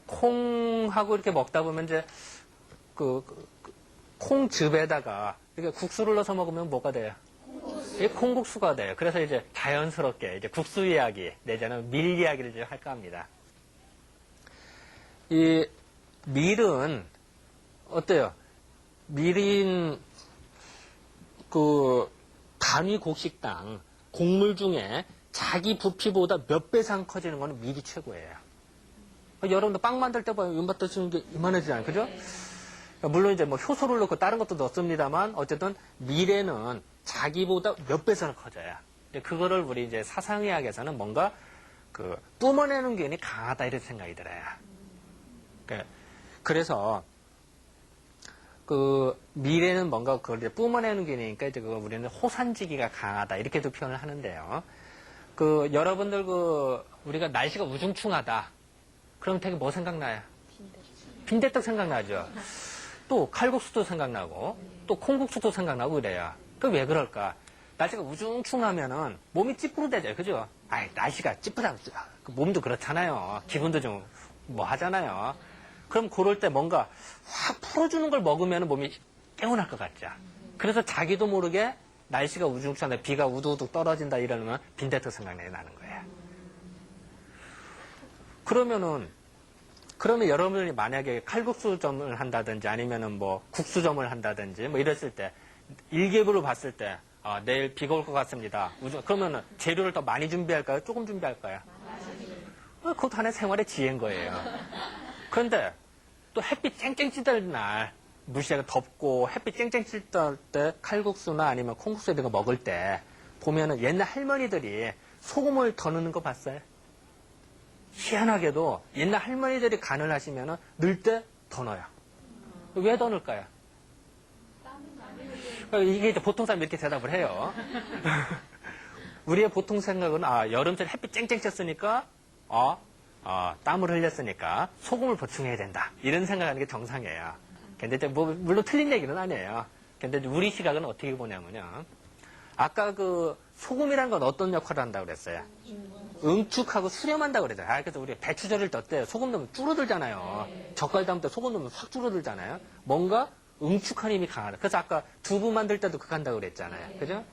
콩하고 이렇게 먹다 보면 이제 콩즙에다가 이렇게 국수를 넣어서 먹으면 뭐가 돼요? 이게 콩국수가 돼요. 그래서 이제 자연스럽게 이제 국수 이야기 내지는 밀 이야기를 이제 할까 합니다. 이 밀은 어때요? 밀인 단위 곡식당 곡물 중에 자기 부피보다 몇 배 이상 커지는 거는 밀이 최고예요. 여러분들 빵 만들 때 봐요. 윤밭 쓰는 게 이만하잖아요. 그죠? 물론 이제 뭐 효소를 넣고 다른 것도 넣습니다만 어쨌든 밀에는 자기보다 몇 배 이상 커져요. 그거를 우리 이제 사상의학에서는 뭔가 뿜어내는 기운이 강하다 이런 생각이 들어요. 그래서 밀에는 뭔가 그걸 이제 뿜어내는 기운이니까 이제 우리는 호산지기가 강하다 이렇게도 표현을 하는데요. 여러분들 우리가 날씨가 우중충하다. 그럼 되게 뭐 생각나요? 빈대떡 생각나죠. 또 칼국수도 생각나고 또 콩국수도 생각나고 그래요. 왜 그럴까? 날씨가 우중충하면은 몸이 찌뿌르대죠. 그죠? 날씨가 찌뿌다. 몸도 그렇잖아요. 기분도 좀 뭐 하잖아요. 그럼 그럴 때 뭔가 확 풀어주는 걸 먹으면 몸이 개운할 것 같죠. 그래서 자기도 모르게 날씨가 우중충한데 비가 우두우둑 떨어진다 이러면 빈대떡 생각나는 거예요. 그러면 여러분들이 만약에 칼국수점을 한다든지 아니면은 뭐 국수점을 한다든지 뭐 이랬을 때 일개부로 봤을 때 내일 비가 올 것 같습니다. 그러면은 재료를 더 많이 준비할까요? 조금 준비할까요? 그것도 하나의 생활의 지혜인 거예요. 그런데 또 햇빛 쨍쨍 찌들 날 물씨가 덥고 햇빛 쨍쨍 찌들 때 칼국수나 아니면 콩국수 이런 거 먹을 때 보면은 옛날 할머니들이 소금을 더 넣는 거 봤어요? 희한하게도 옛날 할머니들이 간을 하시면은 넣을 때 더 넣어요. 왜 더 넣을까요? 이게 이제 보통 사람이 이렇게 대답을 해요. 우리의 보통 생각은 여름철 햇빛 쨍쨍 쬐으니까 땀을 흘렸으니까 소금을 보충해야 된다. 이런 생각하는 게 정상이에요. 근데 이제 물론 틀린 얘기는 아니에요. 근데 우리 시각은 어떻게 보냐면요. 아까 소금이란 건 어떤 역할을 한다고 그랬어요? 응축하고 수렴한다고 그랬잖아요. 그래서 우리 배추절일 때 소금 넣으면 줄어들잖아요. 젓갈 담을 때 소금 넣으면 확 줄어들잖아요. 뭔가 응축한 힘이 강하다. 그래서 아까 두부 만들 때도 그거 한다고 그랬잖아요. 그죠?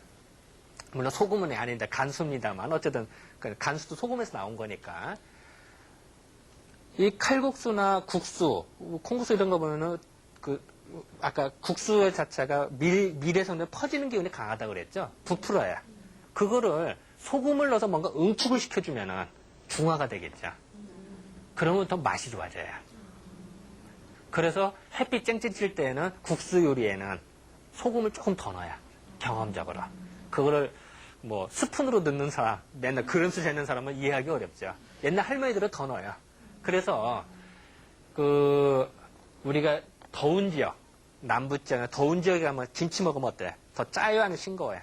물론 소금은 아닌데 간수입니다만 어쨌든 간수도 소금에서 나온 거니까. 이 칼국수나 국수, 콩국수 이런 거 보면은 아까 국수 자체가 밀의 성분이 퍼지는 기운이 강하다고 그랬죠? 부풀어야. 그거를 소금을 넣어서 뭔가 응축을 시켜주면은 중화가 되겠죠. 그러면 더 맛이 좋아져요. 그래서 햇빛 쨍쨍 칠 때에는 국수 요리에는 소금을 조금 더 넣어야. 경험적으로. 그거를 뭐 스푼으로 넣는 사람, 맨날 그릇수 재는 사람은 이해하기 어렵죠. 옛날 할머니들은 더 넣어요. 그래서 우리가 더운 지역, 남부 지역, 더운 지역에 가면 김치 먹으면 어때? 더 짜요, 아니면 싱거워요?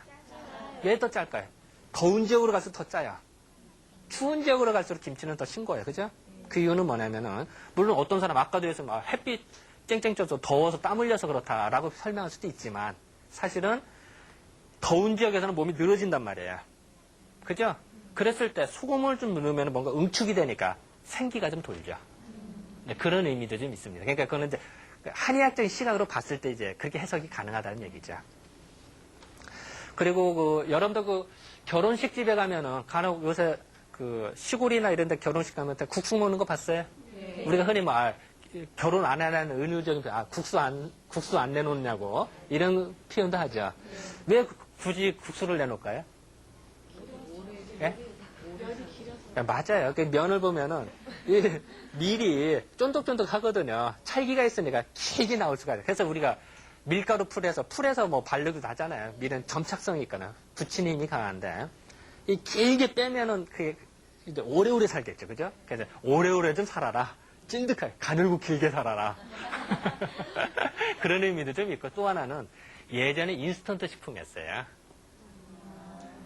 왜 더 짤까요? 더운 지역으로 갈수록 더 짜요. 추운 지역으로 갈수록 김치는 더 싱거워요. 그죠? 그 이유는 뭐냐면은, 물론 어떤 사람 아까도 해서 막 햇빛 쨍쨍 쪄서 더워서 땀 흘려서 그렇다라고 설명할 수도 있지만, 사실은 더운 지역에서는 몸이 늘어진단 말이에요. 그죠? 그랬을 때 소금을 좀 넣으면 뭔가 응축이 되니까 생기가 좀 돌죠. 네, 그런 의미도 좀 있습니다. 그러니까 그거는 이제 한의학적인 시각으로 봤을 때 이제 그렇게 해석이 가능하다는 얘기죠. 그리고 여러분도 결혼식 집에 가면은 간혹 요새 시골이나 이런 데 결혼식 가면 국수 먹는 거 봤어요? 네. 우리가 흔히 결혼 안 하는 은유적인 국수 안 내놓냐고 이런 표현도 하죠. 네. 왜 굳이 국수를 내놓을까요? 예? 맞아요. 그 면을 보면은 밀이 쫀득쫀득 하거든요. 찰기가 있으니까 길게 나올 수가 있어요. 그래서 우리가 밀가루 풀에서 뭐 바르기도 하잖아요. 밀은 점착성이 있거나 붙이는 힘이 강한데 이 길게 빼면은 그게 이제 오래오래 살겠죠. 그죠? 그래서 오래오래 좀 살아라. 찐득하게 가늘고 길게 살아라. 그런 의미도 좀 있고 또 하나는 예전에 인스턴트 식품이었어요.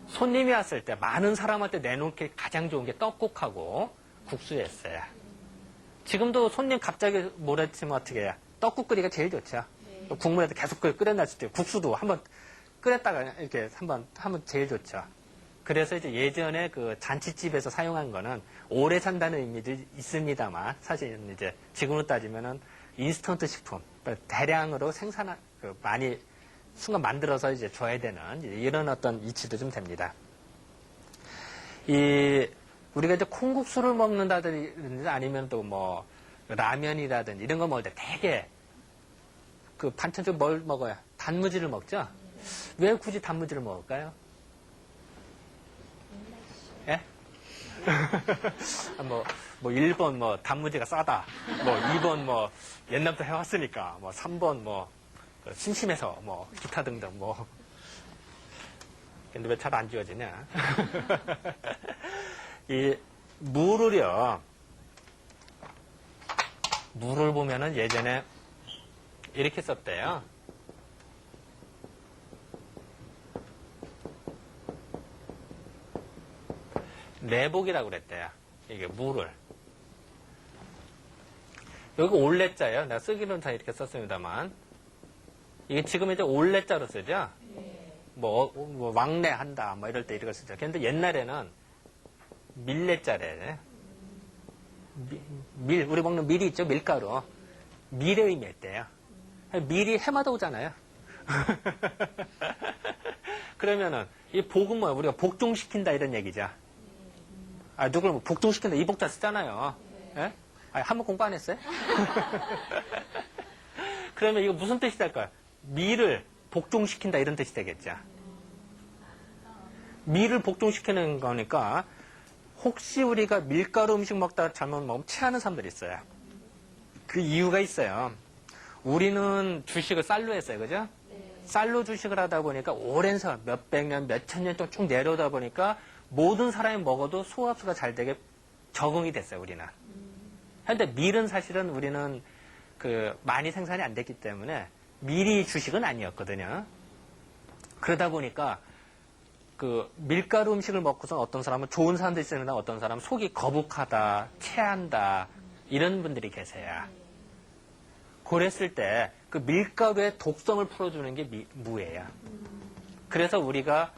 손님이 왔을 때 많은 사람한테 내놓기 가장 좋은 게 떡국하고 국수였어요. 지금도 손님 갑자기 모레치면 어떻게 해요? 떡국 끓이기가 제일 좋죠. 네. 국물에도 계속 끓여놨을 때 국수도 한번 끓였다가 이렇게 한번 하면 제일 좋죠. 그래서 이제 예전에 잔치집에서 사용한 거는 오래 산다는 의미도 있습니다만 사실은 이제 지금으로 따지면은 인스턴트 식품 대량으로 많이 순간 만들어서 이제 줘야 되는 이런 어떤 이치도 좀 됩니다. 우리가 이제 콩국수를 먹는다든지 아니면 또 뭐 라면이라든지 이런 거 먹을 때 되게 반찬 뭘 먹어요? 단무지를 먹죠? 왜 굳이 단무지를 먹을까요? 예? 1번 단무지가 싸다. 2번 옛날부터 해왔으니까. 3번 심심해서 기타 등등 근데 왜 잘 안 지워지냐? 이 물을 보면은 예전에 이렇게 썼대요. 내복이라고 그랬대요. 이게 물을. 여기 올레자예요. 내가 쓰기로는 다 이렇게 썼습니다만. 이게 지금 이제 올레자로 쓰죠? 왕래한다, 이럴 때 이렇게 쓰죠. 근데 옛날에는 밀레자래. 우리 먹는 밀이 있죠? 밀가루. 밀의 의미였대요. 밀이 해마다 오잖아요. 그러면은, 이 복은 뭐야? 우리가 복종시킨다 이런 얘기죠. 누굴 복종시킨다 이 복자 쓰잖아요. 예? 한번 공부 안 했어요? 그러면 이거 무슨 뜻이 될까요? 밀을 복종시킨다 이런 뜻이 되겠죠. 밀을 복종시키는 거니까 혹시 우리가 밀가루 음식 먹다가 잘못 먹으면 체하는 사람들이 있어요. 그 이유가 있어요. 우리는 주식을 쌀로 했어요. 그죠? 쌀로 주식을 하다 보니까 오랜 세월, 몇백 년, 몇천 년 동안 쭉 내려오다 보니까 모든 사람이 먹어도 소화흡수가 잘 되게 적응이 됐어요. 우리는. 그런데 밀은 사실은 우리는 많이 생산이 안 됐기 때문에 밀이 주식은 아니었거든요. 그러다 보니까 밀가루 음식을 먹고서 어떤 사람은 좋은 사람도 있으나 어떤 사람은 속이 거북하다, 체한다 이런 분들이 계세요. 그랬을 때 밀가루의 독성을 풀어주는 게 무예요. 그래서 우리가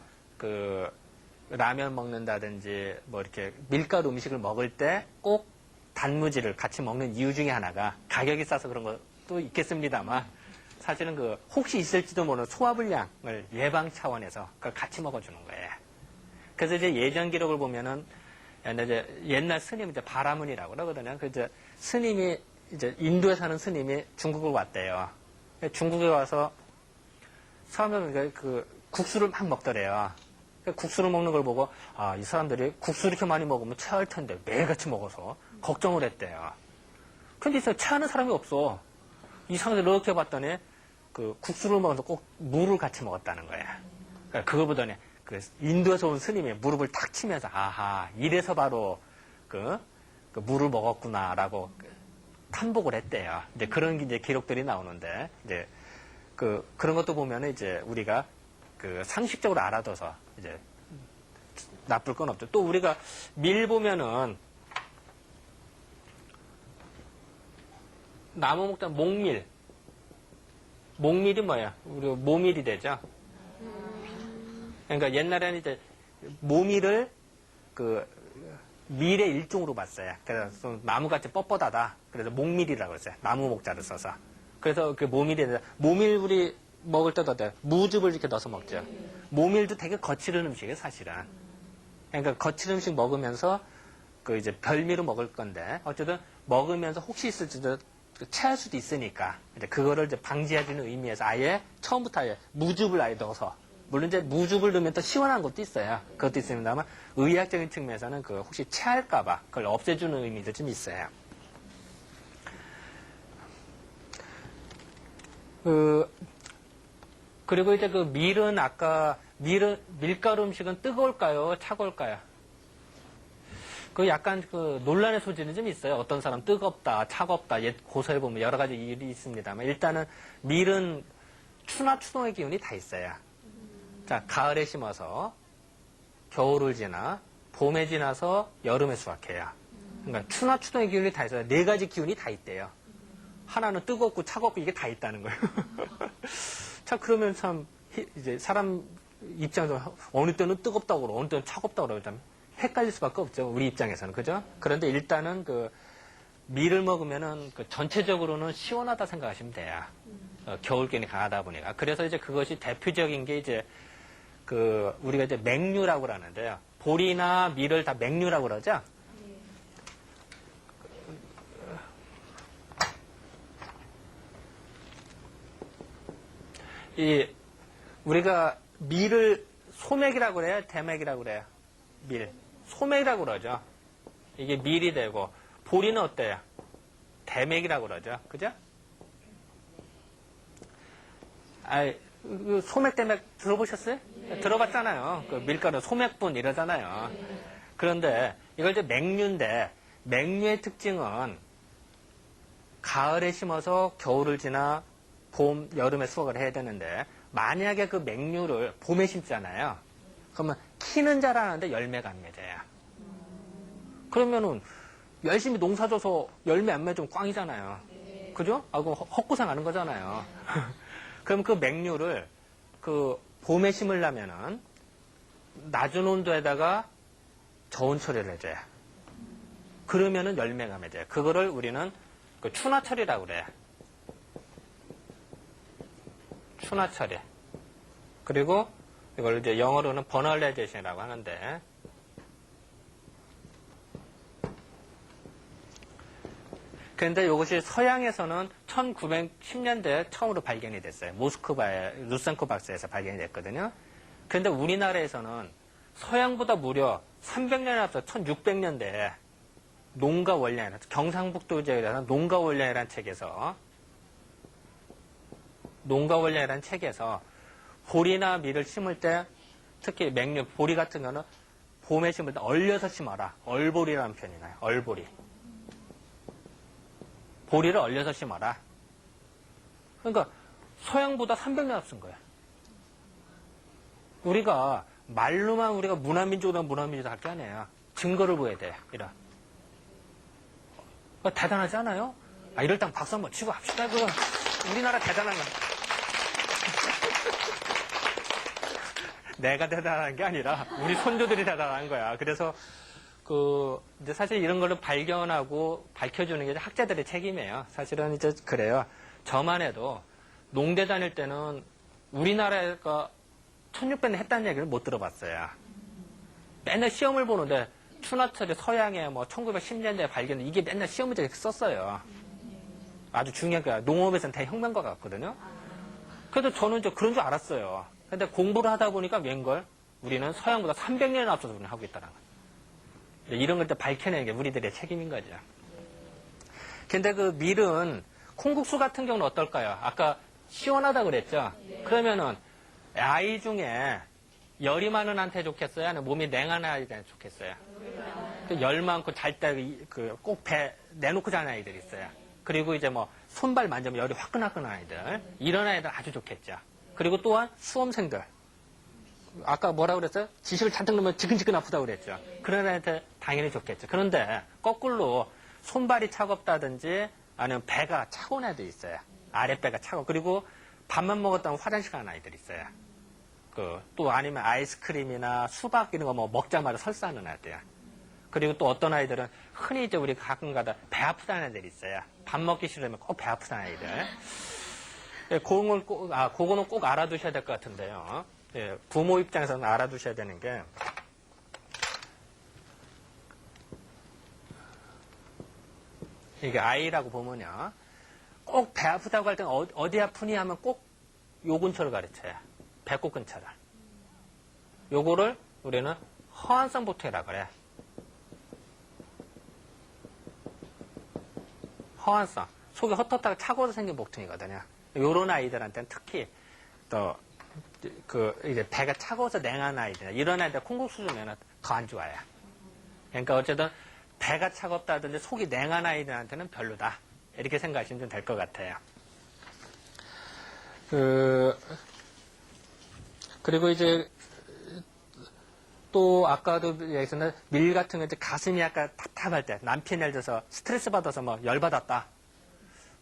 라면 먹는다든지 이렇게 밀가루 음식을 먹을 때 꼭 단무지를 같이 먹는 이유 중에 하나가 가격이 싸서 그런 것도 있겠습니다만 사실은 혹시 있을지도 모르는 소화불량을 예방 차원에서 그걸 같이 먹어주는 거예요. 그래서 이제 예전 기록을 보면은 옛날 스님 이제 바라문이라고 그러거든요. 스님이 이제 인도에 사는 스님이 중국을 왔대요. 중국에 와서 처음에 그 국수를 막 먹더래요. 국수를 먹는 걸 보고 아, 이 사람들이 국수 이렇게 많이 먹으면 체할 텐데 매일같이 먹어서 걱정을 했대요. 근데 체하는 사람이 없어. 이상하게 이렇게 봤더니 그 국수를 먹어서 꼭 물을 같이 먹었다는 거예요. 그러니까 그걸 보더니 그 인도에서 온 스님이 무릎을 탁 치면서 아하 이래서 바로 그 물을 먹었구나라고 탐복을 했대요. 이제 그런 이제 기록들이 나오는데 이제 그런 것도 보면은 이제 우리가 그 상식적으로 알아둬서 이제 나쁠 건 없죠. 또 우리가 밀 보면은 나무 먹다 목밀. 목밀이 뭐야? 우리 모밀이 되죠. 그러니까 옛날에는 이제 모밀을 그 밀의 일종으로 봤어요. 그래서 좀 나무같이 뻣뻣하다. 그래서 목밀이라고 했어요. 나무 목자를 써서. 그래서 그 모밀 우리 먹을 때도 어때요? 무즙을 이렇게 넣어서 먹죠. 모밀도 되게 거칠은 음식이에요, 사실은. 그러니까 거칠은 음식 먹으면서 그 이제 별미로 먹을 건데 어쨌든 먹으면서 혹시 있을지도 체할 수도 있으니까 이제 그거를 이제 방지해주는 의미에서 아예 처음부터 아예 무즙을 아예 넣어서 물론 이제 무즙을 넣으면 또 시원한 것도 있어요. 그것도 있습니다만 의학적인 측면에서는 그 혹시 체할까봐 그걸 없애주는 의미도 좀 있어요. 그리고 이제 그 밀은 아까 밀가루 음식은 뜨거울까요? 차가울까요? 그 약간 그 논란의 소지는 좀 있어요. 어떤 사람 뜨겁다, 차갑다, 옛 고서에 보면 여러 가지 일이 있습니다만 일단은 밀은 추나 추동의 기운이 다 있어요. 자, 가을에 심어서 겨울을 지나 봄에 지나서 여름에 수확해요. 그러니까 추나 추동의 기운이 다 있어요. 네 가지 기운이 다 있대요. 하나는 뜨겁고 차갑고 이게 다 있다는 거예요. 자, 그러면 참 이제 사람 입장에서 어느 때는 뜨겁다고 그러고 어느 때는 차갑다고 그러고 참 헷갈릴 수밖에 없죠. 우리 입장에서는. 그죠? 그런데 일단은 그 밀을 먹으면은 그 전체적으로는 시원하다 생각하시면 돼요. 겨울기운이 강하다 보니까. 그래서 이제 그것이 대표적인 게 이제 그 우리가 이제 맹류라고 하는데요. 보리나 밀을 다 맹류라고 그러죠? 우리가 밀을 소맥이라고 그래요? 대맥이라고 그래요? 밀. 소맥이라고 그러죠. 이게 밀이 되고, 보리는 어때요? 대맥이라고 그러죠. 그죠? 소맥, 대맥 들어보셨어요? 네. 들어봤잖아요. 그 밀가루, 소맥분 이러잖아요. 그런데 이걸 이제 맹류인데, 맹류의 특징은 가을에 심어서 겨울을 지나 봄, 여름에 수확을 해야 되는데, 만약에 그 맹류를 봄에 심잖아요. 그러면 키는 자라는데 열매가 안 맺어요. 그러면은 열심히 농사져서 열매 안 맺으면 꽝이잖아요. 그죠? 그럼 헛고생 하는 거잖아요. 그럼 그 맹류를 그 봄에 심으려면은 낮은 온도에다가 저온 처리를 해줘요. 그러면은 열매가 맺어요. 그거를 우리는 그 추나철이라고 그래요. 추나처리. 그리고 이걸 이제 영어로는 버널라이제이션이라고 하는데, 그런데 이것이 서양에서는 1910년대에 처음으로 발견이 됐어요. 모스크바의 루센코 박사에서 발견이 됐거든요. 그런데 우리나라에서는 서양보다 무려 300년이 앞서 1600년대에 농가원량이라는 경상북도 지역에서 농가원량이라는 책에서 보리나 밀을 심을 때 특히 맹류, 보리 같은 거는 봄에 심을 때 얼려서 심어라. 얼보리라는 표현이 나요. 얼보리. 보리를 얼려서 심어라. 그러니까 서양보다 300년 앞선 거예요. 우리가 말로만 우리가 문화민족이다 문화민족이다 할 게 아니에요. 증거를 보여야 돼요. 이런. 대단하지 않아요? 이럴 땐 박수 한번 치고 합시다. 우리나라 대단한 거. 내가 대단한 게 아니라 우리 손주들이 대단한 거야. 그래서 이제 사실 이런 거를 발견하고 밝혀주는 게 학자들의 책임이에요. 사실은 이제 그래요. 저만 해도 농대 다닐 때는 우리나라가 1600년 했다는 얘기를 못 들어봤어요. 맨날 시험을 보는데 추나철이 서양에 뭐 1910년대에 발견된 이게 맨날 시험 문제에 썼어요. 아주 중요한 거야. 농업에서는 대혁명과 같거든요. 그래도 저는 이제 그런 줄 알았어요. 근데 공부를 하다 보니까 웬걸? 우리는 서양보다 300년이나 앞서서 우리는 하고 있다는 거예요. 이런 걸 또 밝혀내는 게 우리들의 책임인 거죠. 근데 그 밀은 콩국수 같은 경우는 어떨까요? 아까 시원하다 그랬죠? 그러면은 아이 중에 열이 많은 한테 좋겠어요? 아니면 몸이 냉한 아이한테 좋겠어요? 열 많고 잘 때 꼭 배 내놓고 자는 아이들이 있어요. 그리고 이제 뭐 손발 만지면 열이 화끈화끈한 아이들. 이런 아이들 아주 좋겠죠. 그리고 또한 수험생들. 아까 뭐라고 그랬어요? 지식을 잔뜩 넣으면 지근지근 아프다고 그랬죠. 그런 아이한테 당연히 좋겠죠. 그런데 거꾸로 손발이 차갑다든지 아니면 배가 차가운 애들이 있어요. 아랫배가 차가워. 그리고 밥만 먹었다면 화장실 가는 아이들이 있어요. 또 아니면 아이스크림이나 수박 이런 거 뭐 먹자마자 설사하는 아이들. 그리고 또 어떤 아이들은 흔히 이제 우리 가끔 가다 배 아프다는 애들이 있어요. 밥 먹기 싫으면 꼭 배 아프다는 아이들. 그거는 꼭 알아두셔야 될 것 같은데요. 예, 부모 입장에서는 알아두셔야 되는 게 이게 아이라고 보면요. 꼭 배 아프다고 할 때는 어디 아프니 하면 꼭 요 근처를 가르쳐요. 배꼽 근처를. 요거를 우리는 허한성 보통이라고 그래. 허한성. 속이 헛헛하고 차가워서 생긴 복통이거든요. 요런 아이들한테는 특히 또 이제 배가 차가워서 냉한 아이들, 이런 아이들 콩국수 주면은 더 안 좋아요. 그러니까 어쨌든 배가 차갑다든지 속이 냉한 아이들한테는 별로다. 이렇게 생각하시면 좀 될 것 같아요. 그리고 이제 또 아까도 얘기했었는데 밀 같은 거 이제 가슴이 약간 답답할 때 남편이 예를 들어서 스트레스 받아서 뭐 열받았다.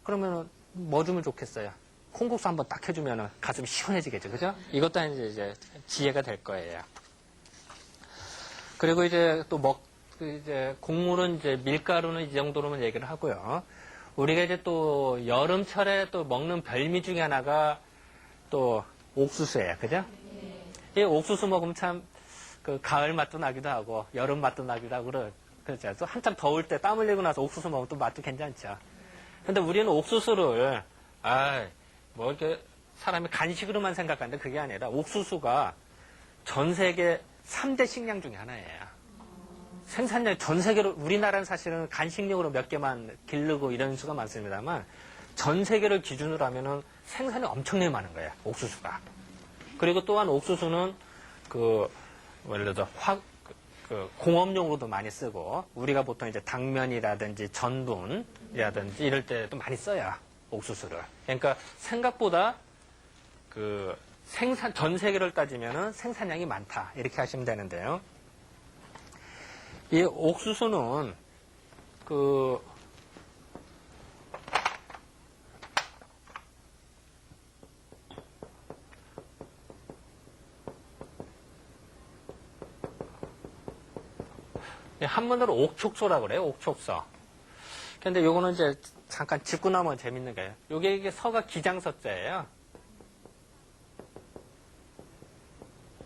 그러면은 뭐 주면 좋겠어요? 콩국수 한번 딱 해주면은 가슴이 시원해지겠죠. 그죠? 이것도 이제 지혜가 될 거예요. 그리고 이제 또 이제 곡물은 이제 밀가루는 이 정도로만 얘기를 하고요. 우리가 이제 또 여름철에 또 먹는 별미 중에 하나가 또 옥수수예요. 그죠? 이 옥수수 먹으면 참 가을 맛도 나기도 하고 여름 맛도 나기도 하고 그렇죠. 또 한참 더울 때 땀 흘리고 나서 옥수수 먹으면 또 맛도 괜찮죠. 근데 우리는 옥수수를 뭐 이렇게 사람이 간식으로만 생각하는데 그게 아니라 옥수수가 전 세계 3대 식량 중에 하나예요. 생산량이 전 세계로, 우리나라는 사실은 간식용으로 몇 개만 기르고 이런 수가 많습니다만 전 세계를 기준으로 하면은 생산이 엄청나게 많은 거예요. 옥수수가. 그리고 또한 옥수수는 예를 들어서 공업용으로도 많이 쓰고 우리가 보통 이제 당면이라든지 전분이라든지 이럴 때도 많이 써요. 옥수수를. 그러니까 생각보다 전 세계를 따지면은 생산량이 많다. 이렇게 하시면 되는데요. 이 옥수수는 한문으로 옥촉소라고 그래요. 옥촉서. 근데 요거는 이제 잠깐 짚고 나면 재밌는 거예요. 이게 서가 기장서자예요.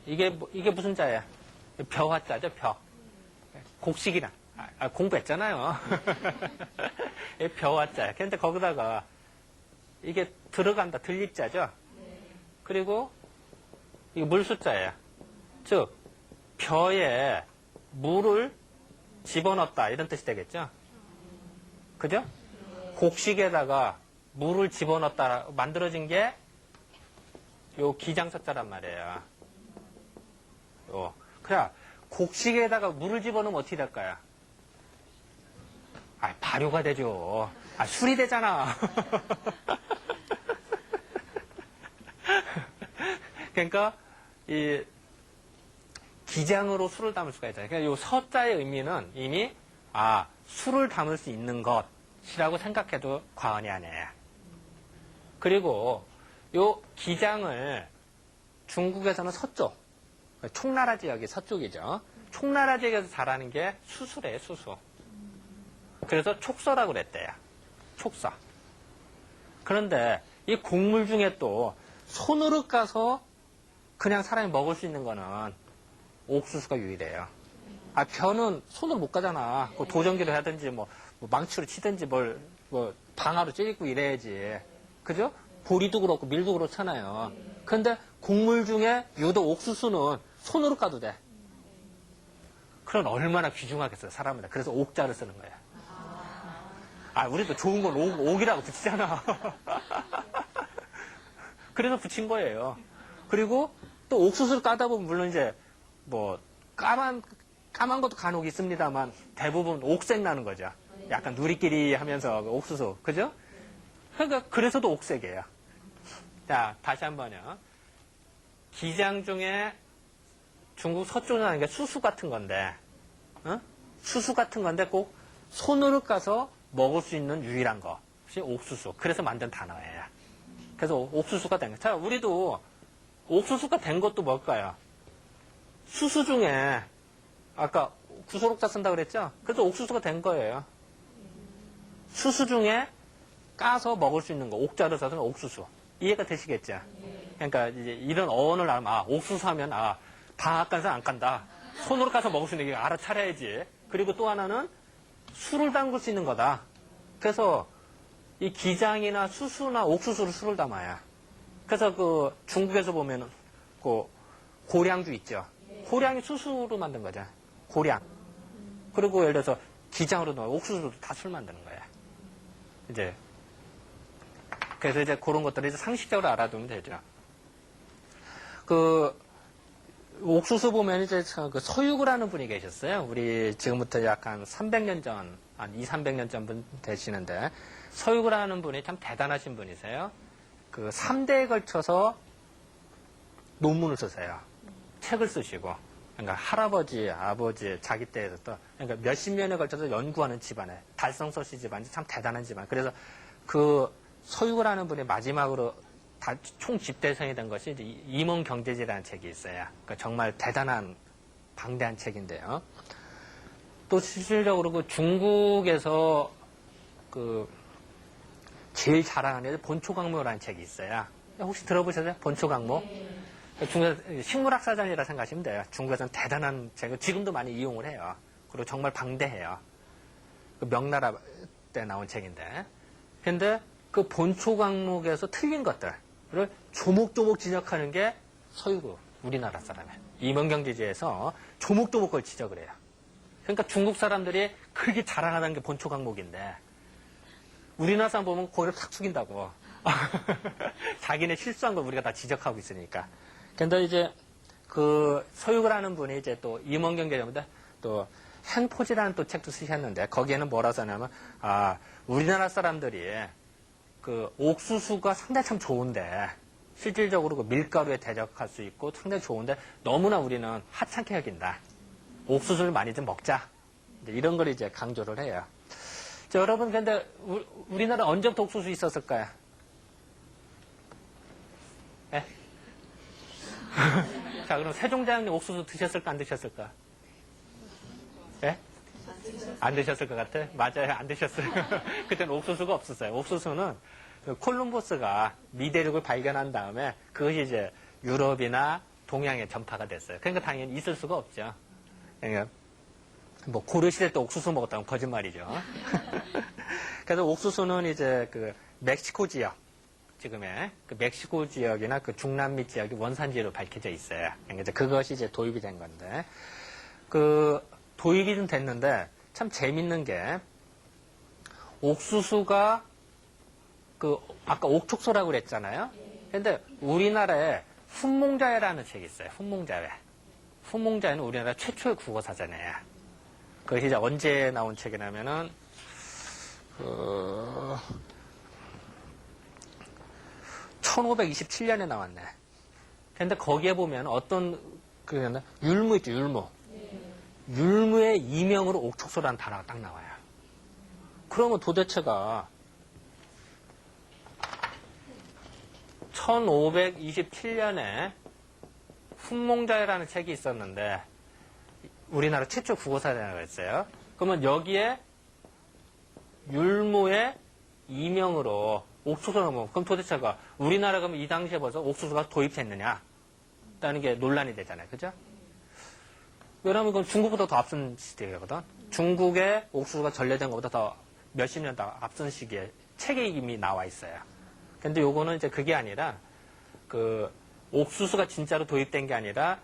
이게 무슨 자예요? 벼화자죠, 벼. 곡식이랑. 공부했잖아요. 벼화자예요. 근데 거기다가 이게 들어간다, 들립자죠? 그리고 이게 물수자예요. 즉, 벼에 물을 집어넣었다. 이런 뜻이 되겠죠? 그죠? 곡식에다가 물을 집어넣었다. 만들어진 게 요 기장서자란 말이에요. 그래, 곡식에다가 물을 집어넣으면 어떻게 될까요? 발효가 되죠. 술이 되잖아. 그러니까, 이, 기장으로 술을 담을 수가 있잖아요. 그러니까 이 서자의 의미는 이미, 술을 담을 수 있는 것이라고 생각해도 과언이 아니에요. 그리고 요 기장을 중국에서는 서쪽, 총나라 지역이 서쪽이죠. 총나라 지역에서 자라는 게 수수래요, 수수. 그래서 촉서라고 그랬대요. 촉서. 그런데 이 곡물 중에 또 손으로 까서 그냥 사람이 먹을 수 있는 거는 옥수수가 유일해요. 벼는 손으로 못 가잖아. 도전기를 하든지 뭐 망치로 치든지 방아로 찌르고 이래야지. 그죠? 보리도 그렇고 밀도 그렇잖아요. 근데 곡물 중에 유독 옥수수는 손으로 까도 돼. 그럼 얼마나 귀중하겠어요, 사람은. 그래서 옥자를 쓰는 거야. 아, 우리도 좋은 건 옥이라고 붙이잖아. 그래서 붙인 거예요. 그리고 또 옥수수를 까다 보면 물론 이제 뭐 까만 것도 간혹 있습니다만 대부분 옥색 나는 거죠. 약간 누리끼리 하면서 옥수수, 그죠? 그러니까 그래서도 옥색이에요. 자, 다시 한번요. 기장 중에 중국 서쪽에 나는 게 수수 같은 건데, 수수 같은 건데 꼭 손으로 까서 먹을 수 있는 유일한 것이 옥수수. 그래서 만든 단어예요. 그래서 옥수수가 된 거. 자, 우리도 옥수수가 된 것도 뭘까요? 수수 중에 아까 구소록자 쓴다 그랬죠? 그래서 옥수수가 된 거예요. 수수 중에 까서 먹을 수 있는 거. 옥자를 써서 옥수수. 이해가 되시겠죠? 그러니까 이제 이런 어원을 알면 옥수수 하면 방앗 간서 안 깐다. 손으로 까서 먹을 수 있는 게 알아차려야지. 그리고 또 하나는 술을 담글 수 있는 거다. 그래서 이 기장이나 수수나 옥수수를 술을 담아야. 그래서 그 중국에서 보면은 그 고량주 있죠. 고량이 수수로 만든 거죠. 고량. 그리고 예를 들어서 기장으로 넣어 옥수수도 다 술 만드는 거야. 이제 그래서 이제 그런 것들을 이제 상식적으로 알아두면 되죠. 그 옥수수 보면 이제 그 서육을 하는 분이 계셨어요. 우리 지금부터 약 한 300년 전, 한 2, 300년 전 되시는데 서육을 하는 분이 참 대단하신 분이세요. 그 3대에 걸쳐서 논문을 쓰세요. 책을 쓰시고. 그러니까 할아버지, 아버지, 자기 때에서 또 그러니까 몇십 년에 걸쳐서 연구하는 집안에 달성서씨 집안이 참 대단한 집안. 그래서 그 서육을 하는 분이 마지막으로 총 집대성이 된 것이 이제 임원경제지라는 책이 있어요. 그러니까 정말 대단한 방대한 책인데요. 또 실질적으로 그 중국에서 그 제일 자랑하는 게 본초강모라는 책이 있어요. 혹시 들어보셨어요? 본초강모? 중국에서 식물학사전이라 생각하시면 돼요. 중국에서는 대단한 책을 지금도 많이 이용을 해요. 그리고 정말 방대해요. 그 명나라 때 나온 책인데. 근데 그 본초강목에서 틀린 것들을 조목조목 지적하는 게 서유구, 우리나라 사람이에요. 임원경제지에서 조목조목 걸 지적을 해요. 그러니까 중국 사람들이 그렇게 자랑하는 게 본초강목인데 우리나라 사람 보면 고개를 탁 숙인다고. 자기네 실수한 걸 우리가 다 지적하고 있으니까. 근데 이제 그 서육을 하는 분이 이제 또 임원경제지인데 또 행포지라는 또 책도 쓰셨는데 거기에는 뭐라 써냐면 우리나라 사람들이 그 옥수수가 상당히 참 좋은데 실질적으로 그 밀가루에 대적할 수 있고 상당히 좋은데 너무나 우리는 하찮게 여긴다. 옥수수를 많이 좀 먹자. 이런 걸 이제 강조를 해요. 자, 여러분 근데 우리나라 언제부터 옥수수 있었을까요? 네? 자, 그럼 세종대왕님 옥수수 드셨을까 안 드셨을까? 예? 안 드셨을 것 같아? 맞아요, 안 드셨어요. 그때는 옥수수가 없었어요. 옥수수는 콜럼버스가 미대륙을 발견한 다음에 그것이 이제 유럽이나 동양에 전파가 됐어요. 그러니까 당연히 있을 수가 없죠. 그러니까 뭐 고려시대 때 옥수수 먹었다면 거짓말이죠. 그래서 옥수수는 이제 그 멕시코 지역, 지금의 그 멕시코 지역이나 그 중남미 지역이 원산지로 밝혀져 있어요. 그러니까 이제 그것이 이제 도입이 된 건데 그 도입이 좀 됐는데 참 재밌는 게 옥수수가 그 아까 옥촉소라고 그랬잖아요. 근데 우리나라에 훈몽자회라는 책이 있어요. 훈몽자회. 훈몽자회는 우리나라 최초의 국어사전이에요. 그것이 이제 언제 나온 책이냐면은 1527년에 나왔네. 근데 거기에 보면 어떤 율무 있죠, 율무. 율무의 이명으로 옥촉소라는 단어가 딱 나와요. 그러면 도대체가 1527년에 훈몽자회라는 책이 있었는데 우리나라 최초 국어사전이라고 했어요. 그러면 여기에 율무의 이명으로 옥수수를 먹으면 그럼 도대체가 우리나라 그러면 이 당시에 벌써 옥수수가 도입됐느냐? 라는 게 논란이 되잖아요. 그죠? 왜냐하면 그건 중국보다 더 앞선 시대거든. 중국의 옥수수가 전래된 것보다 더 몇십 년 더 앞선 시기에 책에 이미 나와 있어요. 근데 요거는 이제 그게 아니라, 옥수수가 진짜로 도입된 게 아니라,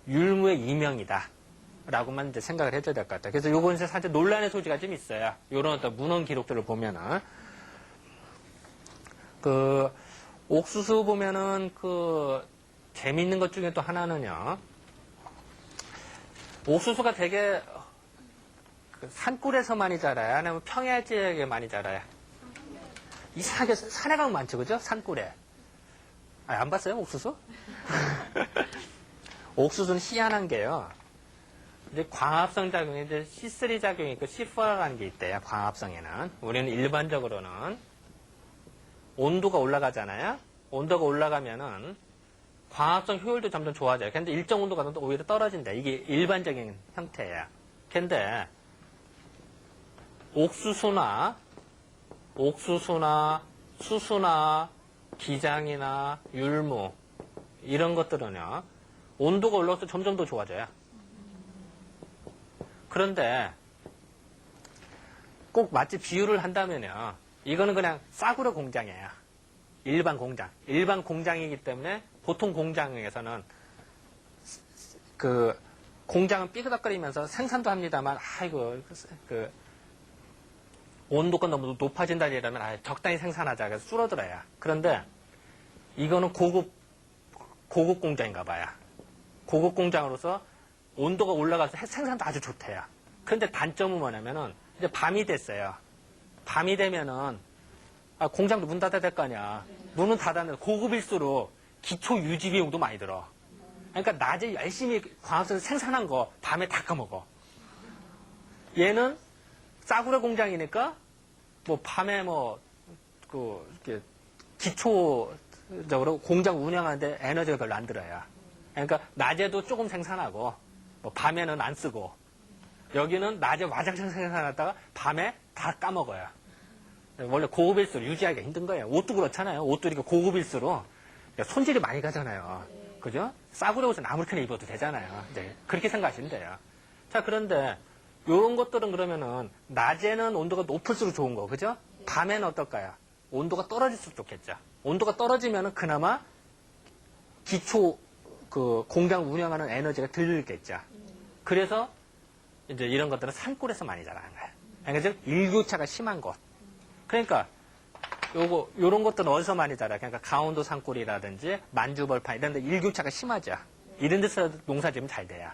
율무의 이명이다. 라고만 이제 생각을 해줘야 될 것 같아요. 그래서 요거는 이제 사실 논란의 소지가 좀 있어요. 요런 어떤 문헌 기록들을 보면은. 옥수수 보면은 재밌는 것 중에 또 하나는요. 옥수수가 되게 산골에서 많이 자라요? 아니면 평야 지역에 많이 자라요? 이상하게 산에 가면 많죠, 그죠? 산골에. 안 봤어요, 옥수수? 옥수수는 희한한 게요. 이제 광합성 작용이 이제 C3 작용이 있고 C4라는 게 있대요, 광합성에는. 우리는 일반적으로는 온도가 올라가잖아요? 온도가 올라가면은 광합성 효율도 점점 좋아져요. 근데 일정 온도가 오히려 떨어진다. 이게 일반적인 형태예요. 근데 옥수수나 수수나 기장이나 율무 이런 것들은요. 온도가 올라가서 점점 더 좋아져요. 그런데 꼭 마치 비유를 한다면요. 이거는 그냥 싸구려 공장이에요. 일반 공장. 일반 공장이기 때문에 보통 공장에서는 공장은 삐그덕거리면서 생산도 합니다만 아이고 온도가 너무 높아진다 이러면 적당히 생산하자 그래서 줄어들어요. 그런데 이거는 고급 공장인가 봐요. 고급 공장으로서 온도가 올라가서 생산도 아주 좋대요. 그런데 단점은 뭐냐면은 이제 밤이 됐어요. 밤이 되면은 공장도 문 닫아야 될 거 아니야. 문은 닫았는데 고급일수록 기초 유지 비용도 많이 들어. 그러니까 낮에 열심히 광합성에서 생산한 거 밤에 다 까먹어. 얘는 싸구려 공장이니까 밤에 기초적으로 공장 운영하는데 에너지가 별로 안 들어요. 그러니까 낮에도 조금 생산하고 밤에는 안 쓰고 여기는 낮에 와장창 생산하다가 밤에 다 까먹어요. 원래 고급일수록 유지하기가 힘든 거예요. 옷도 그렇잖아요. 옷도 이렇게 고급일수록 손질이 많이 가잖아요. 그죠? 싸구려 옷은 아무렇게나 입어도 되잖아요. 네, 그렇게 생각하시면 돼요. 자, 그런데 이런 것들은 그러면은 낮에는 온도가 높을수록 좋은 거, 그죠? 밤에는 어떨까요? 온도가 떨어질수록 좋겠죠. 온도가 떨어지면은 그나마 기초 공장 운영하는 에너지가 들겠죠. 그래서 이제 이런 것들은 산골에서 많이 자라는 거예요. 그러니까 즉 일교차가 심한 곳. 그러니까 요런 것들은 어디서 많이 자라요? 그러니까 강원도 산골이라든지 만주벌판 이런 데 일교차가 심하죠. 이런 데서 농사 지으면 잘 돼요.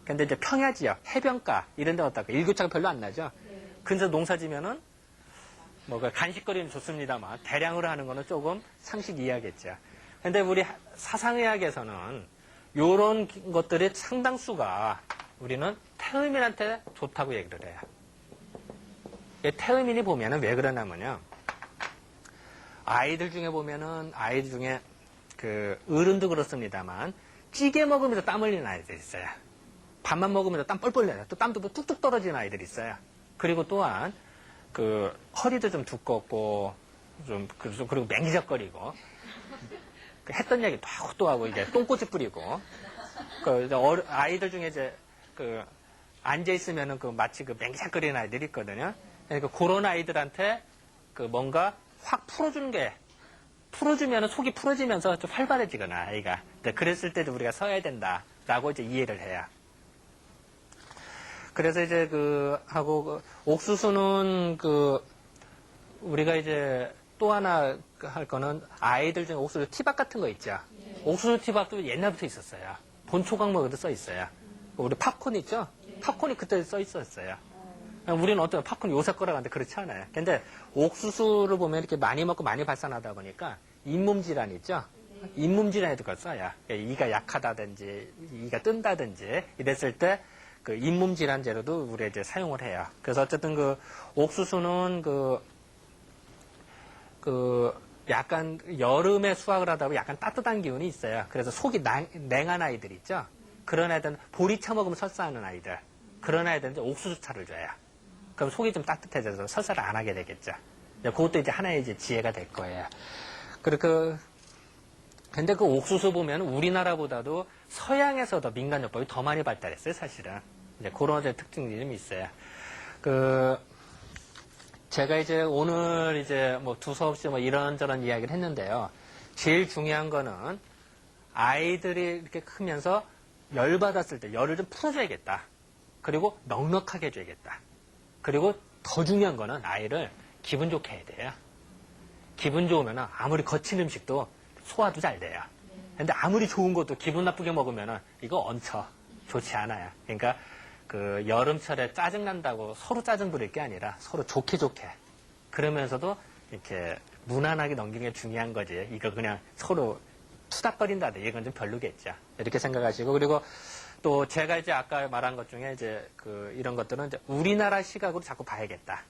근데 이제 평야 지역, 해변가 이런 데 어떨까? 일교차가 별로 안 나죠. 근데 농사 지면은 간식거리는 좋습니다만 대량으로 하는 거는 조금 상식 이해하겠죠. 근데 우리 사상의학에서는 요런 것들의 상당수가 우리는 태음인한테 좋다고 얘기를 해요. 태음인이 보면은 왜 그러냐면요. 아이들 중에 어른도 그렇습니다만 찌개 먹으면서 땀 흘리는 아이들 있어요. 밥만 먹으면서 땀 뻘뻘 내요. 또 땀도 뚝뚝 떨어지는 아이들이 있어요. 그리고 또한 허리도 좀 두껍고 그리고 맹기적거리고 했던 얘기 또 하고 이제 똥꼬집 뿌리고 아이들 중에 이제 앉아 있으면은 마치 맹기적거리는 아이들이 있거든요. 그러니까 그런 아이들한테 뭔가 확 풀어주면 속이 풀어지면서 좀 활발해지거나 아이가. 그랬을 때도 우리가 서야 된다라고 이제 이해를 해요. 그래서 이제 옥수수는 우리가 이제 또 하나 할 거는 아이들 중에 옥수수 티박 같은 거 있죠. 옥수수 티박도 옛날부터 있었어요. 본초강목에도 써 있어요. 우리 팝콘 있죠? 팝콘이 그때 써 있었어요. 우리는 어떤 팝콘이 요새 거라고 하는데 그렇지 않아요. 근데 옥수수를 보면 이렇게 많이 먹고 많이 발산하다 보니까 잇몸 질환 있죠? 잇몸 질환에도 그걸 써요. 이가 약하다든지 이가 뜬다든지 이랬을 때 잇몸 질환 제로도 우리가 이제 사용을 해요. 그래서 어쨌든 옥수수는 약간 여름에 수확을 하다 보면 약간 따뜻한 기운이 있어요. 그래서 속이 냉한 아이들 있죠? 그런 아이들은 보리차 먹으면 설사하는 아이들. 그런 아이들은 이제 옥수수차를 줘요. 그럼 속이 좀 따뜻해져서 설사를 안 하게 되겠죠. 그것도 이제 하나의 이제 지혜가 될 거예요. 근데 옥수수 보면 우리나라보다도 서양에서 더 민간요법이 더 많이 발달했어요, 사실은. 이제 그런 특징이 좀 있어요. 제가 이제 오늘 이제 뭐 두서없이 뭐 이런저런 이야기를 했는데요. 제일 중요한 거는 아이들이 이렇게 크면서 열받았을 때 열을 좀 풀어줘야겠다. 그리고 넉넉하게 해줘야겠다. 그리고 더 중요한 거는 아이를 기분 좋게 해야 돼요. 기분 좋으면 아무리 거친 음식도 소화도 잘 돼요. 근데 아무리 좋은 것도 기분 나쁘게 먹으면 이거 얹혀. 좋지 않아요. 그러니까 그 여름철에 짜증난다고 서로 짜증 부릴 게 아니라 서로 좋게 그러면서도 이렇게 무난하게 넘기는 게 중요한 거지. 이거 그냥 서로 투닥거린다. 이건 좀 별로겠죠. 이렇게 생각하시고, 그리고 또 제가 이제 아까 말한 것 중에 이제 그 이런 것들은 이제 우리나라 시각으로 자꾸 봐야겠다.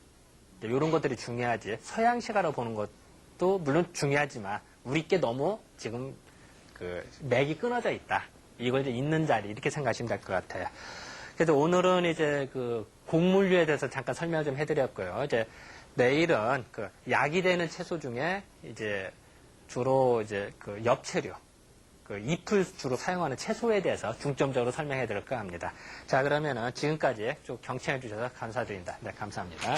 이런 것들이 중요하지. 서양 시각으로 보는 것도 물론 중요하지만 우리께 너무 지금 그 맥이 끊어져 있다. 이걸 이제 있는 자리 이렇게 생각하시면 될 것 같아요. 그래서 오늘은 이제 그 곡물류에 대해서 잠깐 설명을 좀 해드렸고요. 이제 내일은 그 약이 되는 채소 중에 이제 주로 이제 그 엽채류, 그 잎을 주로 사용하는 채소에 대해서 중점적으로 설명해 드릴까 합니다. 자, 그러면은 지금까지 쭉 경청해 주셔서 감사드립니다. 네, 감사합니다.